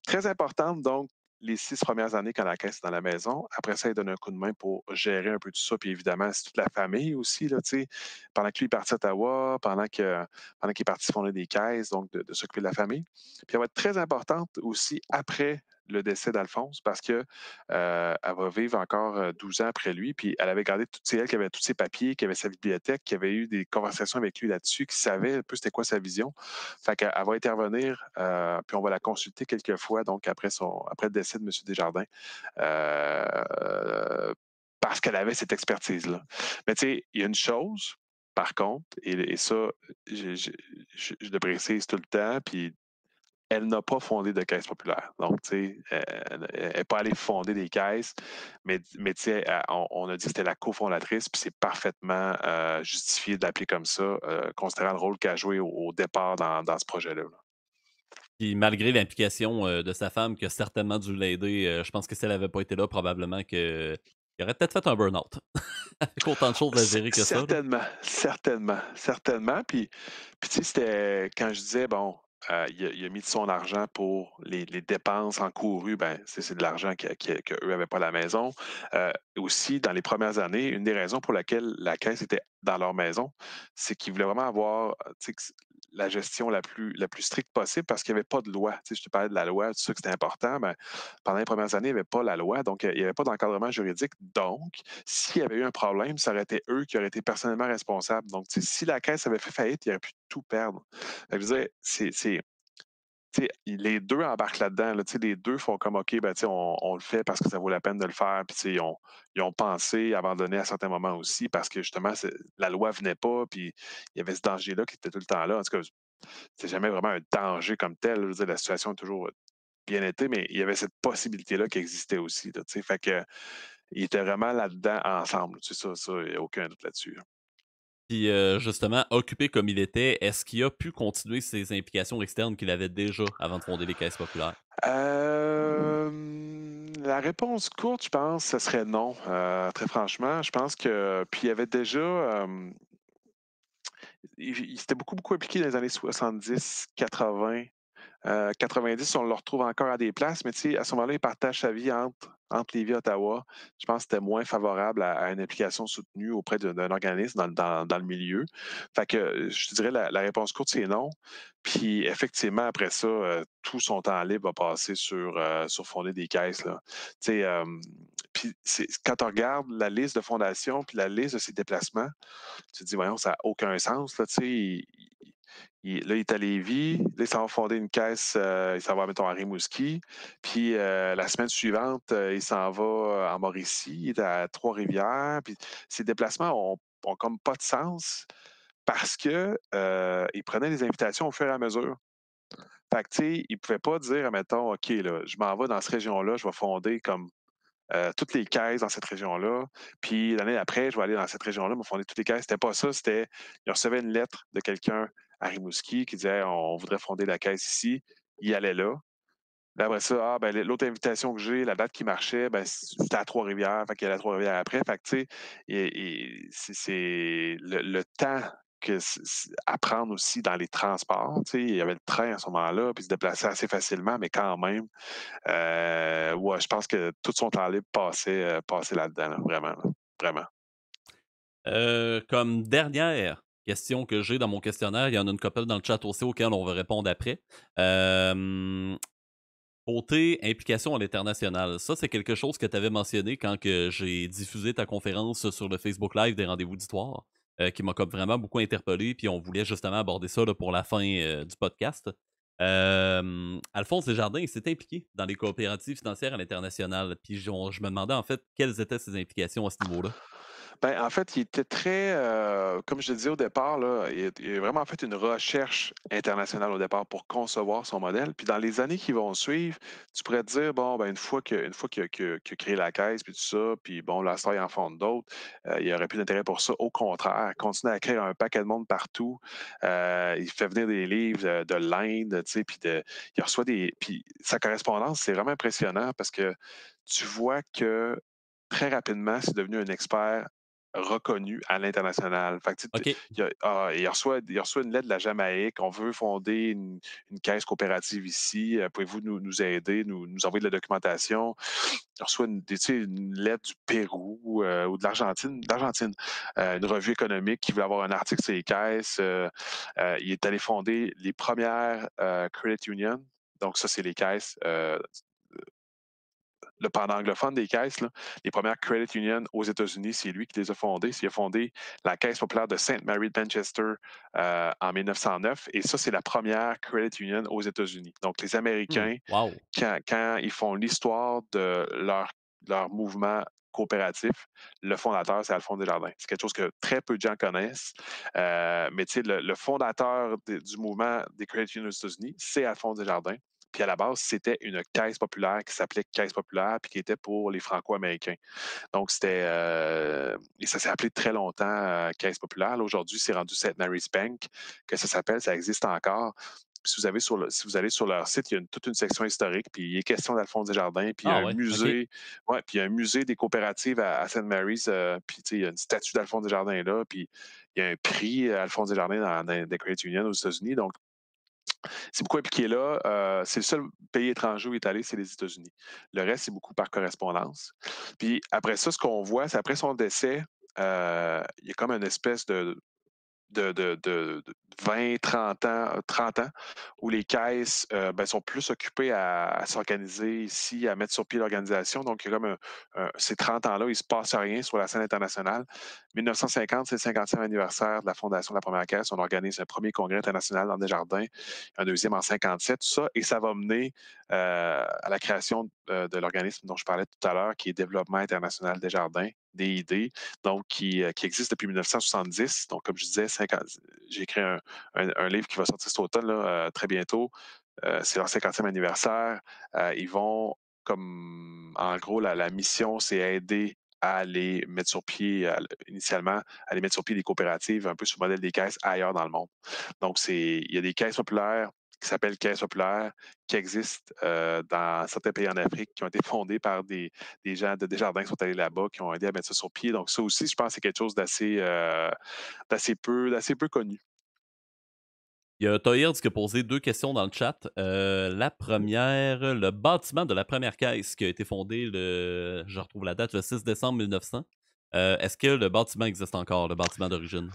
Très importante, donc, les 6 premières années quand la caisse est dans la maison. Après ça, il donne un coup de main pour gérer un peu tout ça. Puis évidemment, c'est toute la famille aussi, là, tu sais. Pendant que lui est parti à Ottawa, pendant qu'il est parti fonder des caisses, donc de s'occuper de la famille. Puis elle va être très importante aussi après le décès d'Alphonse parce que elle va vivre encore 12 ans après lui. Puis elle avait gardé c'est elle qui avait tous ses papiers, qui avait sa bibliothèque, qui avait eu des conversations avec lui là-dessus, qui savait un peu c'était quoi sa vision. Fait qu'elle va intervenir, puis on va la consulter quelques fois, donc après le décès de M. Desjardins, parce qu'elle avait cette expertise-là. Mais tu sais, il y a une chose, par contre, et ça, je le précise tout le temps, puis elle n'a pas fondé de caisse populaire. Donc, tu sais, elle n'est pas allée fonder des caisses, mais tu sais, on a dit que c'était la cofondatrice, puis c'est parfaitement justifié de l'appeler comme ça, considérant le rôle qu'elle a joué au départ dans ce projet-là. Là. Puis malgré l'implication de sa femme, qui a certainement dû l'aider, je pense que si elle avait pas été là, probablement que il aurait peut-être fait un burn-out. Avec autant de choses à gérer que ça, là. Certainement, certainement, certainement. Puis tu sais, c'était quand je disais, bon, il a mis de son argent pour les dépenses encourues, ben, c'est de l'argent qu'eux n'avaient pas à la maison. Aussi, dans les premières années, une des raisons pour laquelle la caisse était dans leur maison, c'est qu'ils voulaient vraiment avoir tu sais, la gestion la plus stricte possible parce qu'il n'y avait pas de loi. Tu sais, je te parlais de la loi, tout ça que c'était important. Ben, pendant les premières années, il n'y avait pas la loi, donc il n'y avait pas d'encadrement juridique. Donc, s'il y avait eu un problème, ça aurait été eux qui auraient été personnellement responsables. Donc, si la caisse avait fait faillite, il aurait pu tout perdre. Fait que je veux dire, les deux embarquent là-dedans. Là, les deux font comme OK, ben, on le fait parce que ça vaut la peine de le faire. Puis ils ont pensé abandonner à certains moments aussi parce que justement, la loi venait pas. Puis il y avait ce danger-là qui était tout le temps là. En tout cas, c'est jamais vraiment un danger comme tel. Je veux dire, la situation a toujours bien été, mais il y avait cette possibilité-là qui existait aussi. Là, fait que ils étaient vraiment là-dedans ensemble. Ça, il n'y a aucun doute là-dessus. Là. Puis justement, occupé comme il était, est-ce qu'il a pu continuer ses implications externes qu'il avait déjà avant de fonder les caisses populaires? La réponse courte, je pense, ce serait non. Très franchement, je pense que. Puis il y avait déjà. Il s'était beaucoup, beaucoup impliqué dans les années 70, 80. 90, on le retrouve encore à des places, mais à ce moment-là, il partage sa vie entre Lévis et Ottawa. Je pense que c'était moins favorable à une application soutenue auprès d'un organisme dans le milieu. Fait que je te dirais la réponse courte, c'est non. Puis effectivement, après ça, tout son temps libre va passer sur fonder des caisses. Là. Puis quand on regarde la liste de fondations puis la liste de ses déplacements, tu te dis, voyons, ça n'a aucun sens. Là, là, il est à Lévis. Là, il s'en va fonder une caisse. Il s'en va, mettons, à Rimouski. Puis la semaine suivante, il s'en va en Mauricie. Il est à Trois-Rivières. Puis ces déplacements ont comme pas de sens parce que il prenait les invitations au fur et à mesure. Fait que, tu sais, il ne pouvait pas dire, mettons, OK, là, je m'en vais dans cette région-là, je vais fonder comme toutes les caisses dans cette région-là. Puis l'année d'après, je vais aller dans cette région-là, me fonder toutes les caisses. C'était pas ça. C'était, il recevait une lettre de quelqu'un à Rimouski qui disait on voudrait fonder la caisse ici. Il allait là. Là, après ça, ben, l'autre invitation que j'ai, la date qui marchait, ben, c'était à Trois-Rivières. Fait qu'il y a à Trois-Rivières après. Fait que, tu sais, c'est le temps à prendre aussi dans les transports. Tu sais, il y avait le train à ce moment-là, puis se déplaçait assez facilement, mais quand même, ouais, je pense que tout son temps libre passait là-dedans, là, vraiment, là, vraiment. Comme dernière question que j'ai dans mon questionnaire, il y en a une couple dans le chat aussi auquel on va répondre après. Côté implication à l'international, ça c'est quelque chose que tu avais mentionné quand que j'ai diffusé ta conférence sur le Facebook Live des rendez-vous d'histoire, qui m'a comme vraiment beaucoup interpellé, puis on voulait justement aborder ça là, pour la fin du podcast. Alphonse Desjardins, il s'est impliqué dans les coopératives financières à l'international, puis je me demandais en fait quelles étaient ses implications à ce niveau-là. Ben, en fait, il était très, comme je le disais au départ, là, il a vraiment fait une recherche internationale au départ pour concevoir son modèle. Puis dans les années qui vont suivre, tu pourrais te dire, bon, ben, une fois qu'il a créé la caisse, puis tout ça, puis bon, la star, il en fonde d'autres, il aurait plus d'intérêt pour ça. Au contraire, continuer à créer un paquet de monde partout. Il fait venir des livres de l'Inde, tu sais, il reçoit des. Puis sa correspondance, c'est vraiment impressionnant parce que tu vois que très rapidement, c'est devenu un expert reconnu à l'international. Fait que, tu sais, OK. il reçoit une lettre de la Jamaïque. On veut fonder une caisse coopérative ici. Pouvez-vous nous aider, nous envoyer de la documentation? Il reçoit tu sais, une lettre du Pérou ou de l'Argentine, une revue économique qui veut avoir un article sur les caisses. Il est allé fonder les premières credit unions. Donc, ça, c'est les caisses le pendant anglophone des caisses, là, les premières credit unions aux États-Unis, c'est lui qui les a fondées. Il a fondé la Caisse populaire de Saint Mary de Manchester en 1909. Et ça, c'est la première credit union aux États-Unis. Donc, les Hmm. Américains, Wow. quand ils font l'histoire de leur mouvement coopératif, le fondateur, c'est Alphonse Desjardins. C'est quelque chose que très peu de gens connaissent. Mais tu sais, le fondateur du mouvement des credit unions aux États-Unis, c'est Alphonse Desjardins. Puis à la base, c'était une caisse populaire qui s'appelait Caisse populaire, puis qui était pour les Franco-Américains. Donc, et ça s'est appelé très longtemps Caisse populaire. Là, aujourd'hui, c'est rendu St. Mary's Bank, que ça s'appelle, ça existe encore. Si vous allez sur leur site, il y a toute une section historique, puis il est question d'Alphonse Desjardins, puis il y a Ah un ouais, OK. musée, ouais, puis il y a un musée des coopératives à St. Mary's, puis tu sais, il y a une statue d'Alphonse Desjardins là, puis il y a un prix Alphonse Desjardins dans les Credit Union aux États-Unis. Donc, c'est beaucoup impliqué là. C'est le seul pays étranger où il est allé, c'est les États-Unis. Le reste, c'est beaucoup par correspondance. Puis après ça, ce qu'on voit, c'est après son décès, il y a comme une espèce de 20, 30 ans, où les caisses ben, sont plus occupées à s'organiser ici, à mettre sur pied l'organisation. Donc, il y a comme ces 30 ans-là, il ne se passe rien sur la scène internationale. 1950, c'est le 50e anniversaire de la fondation de la première caisse. On organise un premier congrès international dans Desjardins, un deuxième en 57, tout ça, et ça va mener à la création de l'organisme dont je parlais tout à l'heure, qui est Développement international Desjardins, DID, donc qui existe depuis 1970. Donc, comme je disais, j'ai écrit un livre qui va sortir cet automne, là, très bientôt. C'est leur 50e anniversaire. Ils vont, comme en gros, la mission, c'est aider à les mettre sur pied, initialement, à les mettre sur pied des coopératives un peu sur le modèle des caisses ailleurs dans le monde. Donc, il y a des caisses populaires qui s'appellent caisses populaires, qui existent dans certains pays en Afrique, qui ont été fondées par des gens de Desjardins qui sont allés là-bas, qui ont aidé à mettre ça sur pied. Donc, ça aussi, je pense que c'est quelque chose d'assez peu connu. Il y a Toyird qui a posé 2 questions dans le chat. La première, le bâtiment de la première caisse qui a été fondé je retrouve la date, le 6 décembre 1900. Est-ce que le bâtiment existe encore, le bâtiment d'origine?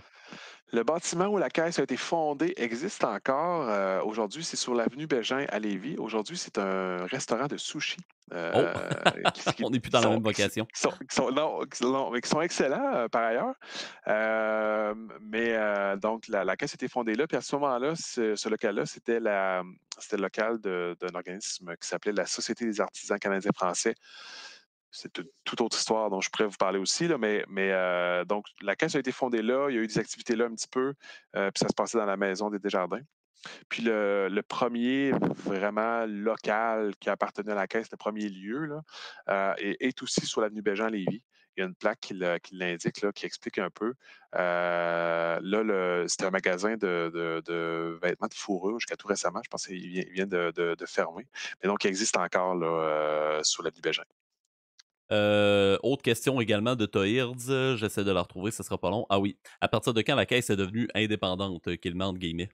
Le bâtiment où la caisse a été fondée existe encore. Aujourd'hui, c'est sur l'avenue Bégin à Lévis. Aujourd'hui, c'est un restaurant de sushi Oh! qui On n'est plus dans la même vocation. non, mais qui sont excellents par ailleurs. Donc, la caisse a été fondée là. Puis à ce moment-là, ce local-là, c'était le local d'un organisme qui s'appelait la Société des artisans canadiens-français. C'est une toute autre histoire dont je pourrais vous parler aussi, là, donc la caisse a été fondée là, il y a eu des activités là un petit peu, puis ça se passait dans la maison des Desjardins. Puis le premier vraiment local qui appartenait à la caisse, le premier lieu, là, est aussi sur l'avenue Bégin à Lévis. il y a une plaque qui l'indique, là, qui explique un peu. C'était un magasin de vêtements de fourrure jusqu'à tout récemment. Je pense qu'il vient de fermer. Mais donc, il existe encore là, sur l'avenue Bégin. Autre question également de Toirds, j'essaie de la retrouver, ce sera pas long. Ah oui. À partir de quand la caisse est devenue indépendante, qu'il met entre guillemets?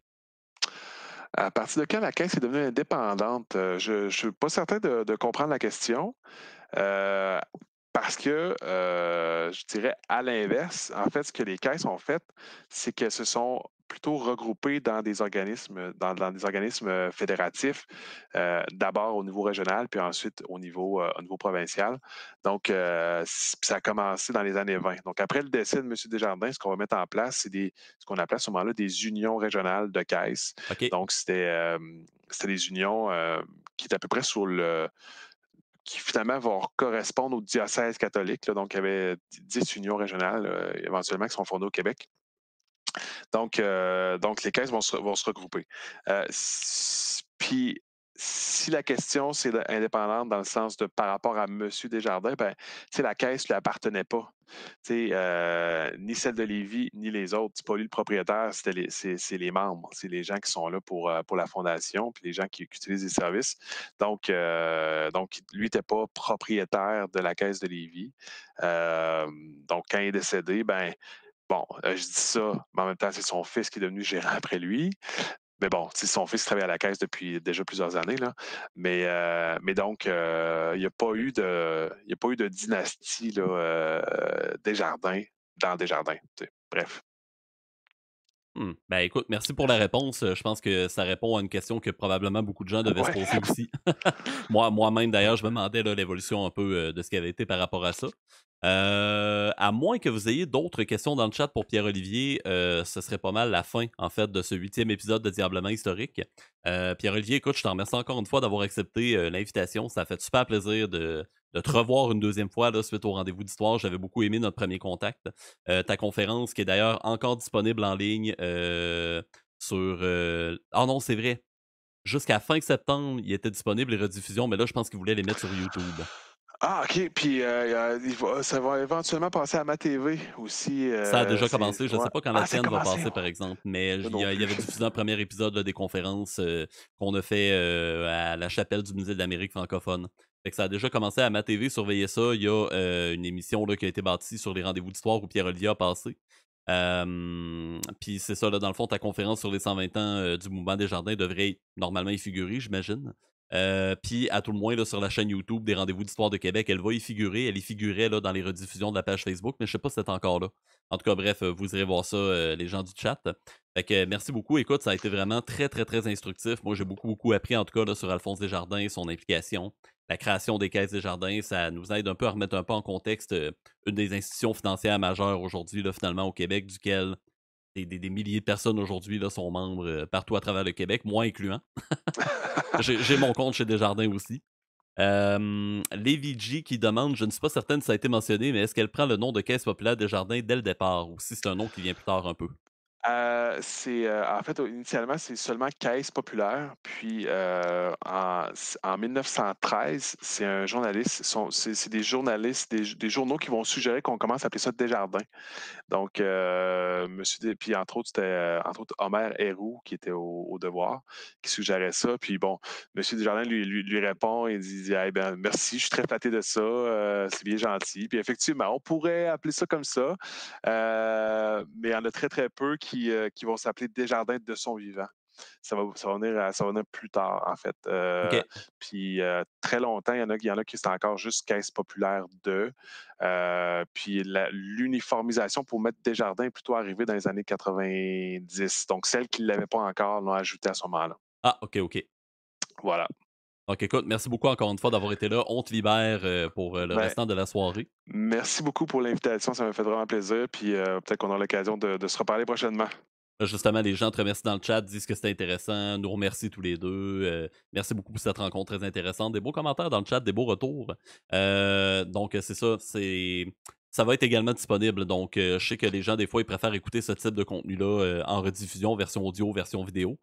À partir de quand la caisse est devenue indépendante? Je ne suis pas certain de comprendre la question. Euh, Parce que je dirais à l'inverse, en fait, ce que les caisses ont fait, c'est qu'elles se sont plutôt regroupées dans des organismes, dans des organismes fédératifs, d'abord au niveau régional, puis ensuite au niveau provincial. Donc, ça a commencé dans les années 20. Donc, après le décès de M. Desjardins, ce qu'on va mettre en place, c'est ce qu'on appelait à ce moment-là des unions régionales de caisses. OK. Donc, c'était des unions qui étaient à peu près qui finalement vont correspondre au diocèse catholique. Là. Donc, il y avait 10 unions régionales éventuellement qui sont fondées au Québec. Donc les caisses vont se regrouper. Puis, si la question c'est indépendante dans le sens de par rapport à M. Desjardins, ben, la caisse ne lui appartenait pas. Ni celle de Lévis, ni les autres. C'est pas lui le propriétaire, c'est les membres. C'est les gens qui sont là pour la fondation, puis les gens qui utilisent les services. Donc lui n'était pas propriétaire de la caisse de Lévis. Donc, quand il est décédé, ben, bon, je dis ça, mais en même temps, c'est son fils qui est devenu gérant après lui. Mais bon, son fils travaille à la caisse depuis déjà plusieurs années, là. Mais donc, il n'y a pas eu de dynastie là, Desjardins dans Desjardins. Bref. Ben écoute, merci pour la réponse. Je pense que ça répond à une question que probablement beaucoup de gens devaient se Ouais. poser aussi. Moi-même, d'ailleurs, je me demandais là, l'évolution un peu de ce qui avait été par rapport à ça. À moins que vous ayez d'autres questions dans le chat pour Pierre-Olivier, ce serait pas mal la fin, en fait, de ce 8e épisode de Diablement Historique. Pierre-Olivier, écoute, je te remercie encore une fois d'avoir accepté l'invitation. Ça a fait super plaisir de te revoir une deuxième fois là, suite au rendez-vous d'histoire. J'avais beaucoup aimé notre premier contact. Ta conférence, qui est d'ailleurs encore disponible en ligne sur... Ah non, c'est vrai. Jusqu'à fin septembre, il était disponible, les rediffusions, mais là, je pense qu'ils voulaient les mettre sur YouTube. Ah, OK. Puis, ça va éventuellement passer à ma TV aussi. Ça a déjà commencé. Je ne Ouais. sais pas quand la Ah, c'est tienne va commencé. passer, par exemple, mais Moi il y, non il y plus. avait diffusé un premier épisode là, des conférences qu'on a fait à la chapelle du Musée de l'Amérique francophone. Fait que ça a déjà commencé à ma TV, surveiller ça. Il y a une émission là, qui a été bâtie sur les rendez-vous d'histoire où Pierre-Olivier a passé. Puis c'est ça, là, dans le fond, ta conférence sur les 120 ans du mouvement des Jardins devrait normalement y figurer, j'imagine. Puis à tout le moins, là, sur la chaîne YouTube des Rendez-vous d'Histoire de Québec, elle va y figurer. Elle y figurait là, dans les rediffusions de la page Facebook, mais je sais pas si c'est encore là. En tout cas, bref, vous irez voir ça, les gens du chat. Fait que merci beaucoup. Écoute, ça a été vraiment très, très, très instructif. Moi, j'ai beaucoup, beaucoup appris, en tout cas, là, sur Alphonse Desjardins, son implication, la création des caisses Desjardins. Ça nous aide un peu à remettre un peu en contexte une des institutions financières majeures aujourd'hui, là, finalement, au Québec, duquel des milliers de personnes aujourd'hui là, sont membres partout à travers le Québec, moi incluant. J'ai mon compte chez Desjardins aussi. Lévi G qui demande, je ne suis pas certaine si ça a été mentionné, mais est-ce qu'elle prend le nom de Caisse populaire Desjardins dès le départ ou si c'est un nom qui vient plus tard un peu? En fait, initialement, c'est seulement Caisse populaire. Puis, en 1913, c'est un journaliste, c'est des journalistes, des journaux qui vont suggérer qu'on commence à appeler ça Desjardins. Donc, puis entre autres Homer Héroux, qui était au Devoir, qui suggérait ça. Puis bon, M. Desjardins lui répond et dit hey, ben, merci, je suis très flatté de ça, c'est bien gentil. Puis effectivement, on pourrait appeler ça comme ça, mais il y en a très, très peu qui vont s'appeler Desjardins de son vivant. Ça va venir plus tard, en fait. OK. Puis très longtemps, il y en a qui c'est encore juste Caisse populaire de. Puis l'uniformisation pour mettre Desjardins est plutôt arrivée dans les années 90. Donc, celles qui ne l'avaient pas encore l'ont ajouté à ce moment-là. Ah, OK, OK. Voilà. Donc écoute, merci beaucoup encore une fois d'avoir été là. On te libère pour le Ben, restant de la soirée. merci beaucoup pour l'invitation. Ça m'a fait vraiment plaisir. Puis peut-être qu'on aura l'occasion de se reparler prochainement. Justement, les gens te remercient dans le chat, disent que c'était intéressant, nous remercient tous les deux. Merci beaucoup pour cette rencontre très intéressante. Des beaux commentaires dans le chat, des beaux retours. Donc, c'est ça. Ça va être également disponible. Donc, je sais que les gens, des fois, ils préfèrent écouter ce type de contenu-là en rediffusion, version audio, version vidéo.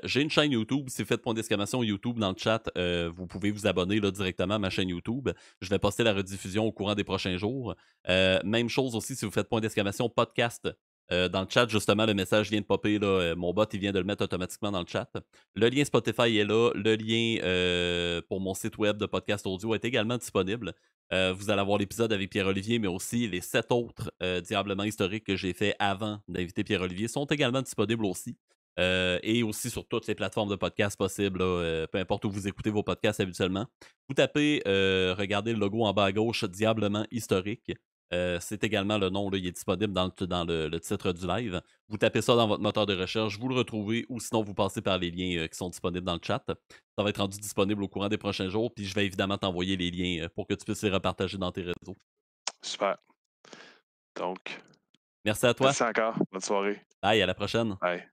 J'ai une chaîne YouTube. Si vous faites point d'exclamation YouTube dans le chat, vous pouvez vous abonner là, directement à ma chaîne YouTube. Je vais poster la rediffusion au courant des prochains jours. Même chose aussi si vous faites point d'exclamation podcast. Dans le chat, justement, le message vient de popper. Là, mon bot, il vient de le mettre automatiquement dans le chat. Le lien Spotify est là. Le lien pour mon site web de podcast audio est également disponible. Vous allez avoir l'épisode avec Pierre-Olivier, mais aussi les 7 autres diablement historiques que j'ai fait avant d'inviter Pierre-Olivier sont également disponibles aussi. Et aussi sur toutes les plateformes de podcast possibles, là, peu importe où vous écoutez vos podcasts habituellement. Vous tapez, regardez le logo en bas à gauche, Diablement Historique. C'est également le nom, là, il est disponible dans le titre du live. Vous tapez ça dans votre moteur de recherche, vous le retrouvez, ou sinon vous passez par les liens qui sont disponibles dans le chat. Ça va être rendu disponible au courant des prochains jours, puis je vais évidemment t'envoyer les liens pour que tu puisses les repartager dans tes réseaux. Super. Donc, Merci à toi. merci encore. Bonne soirée. Bye, à la prochaine. Bye.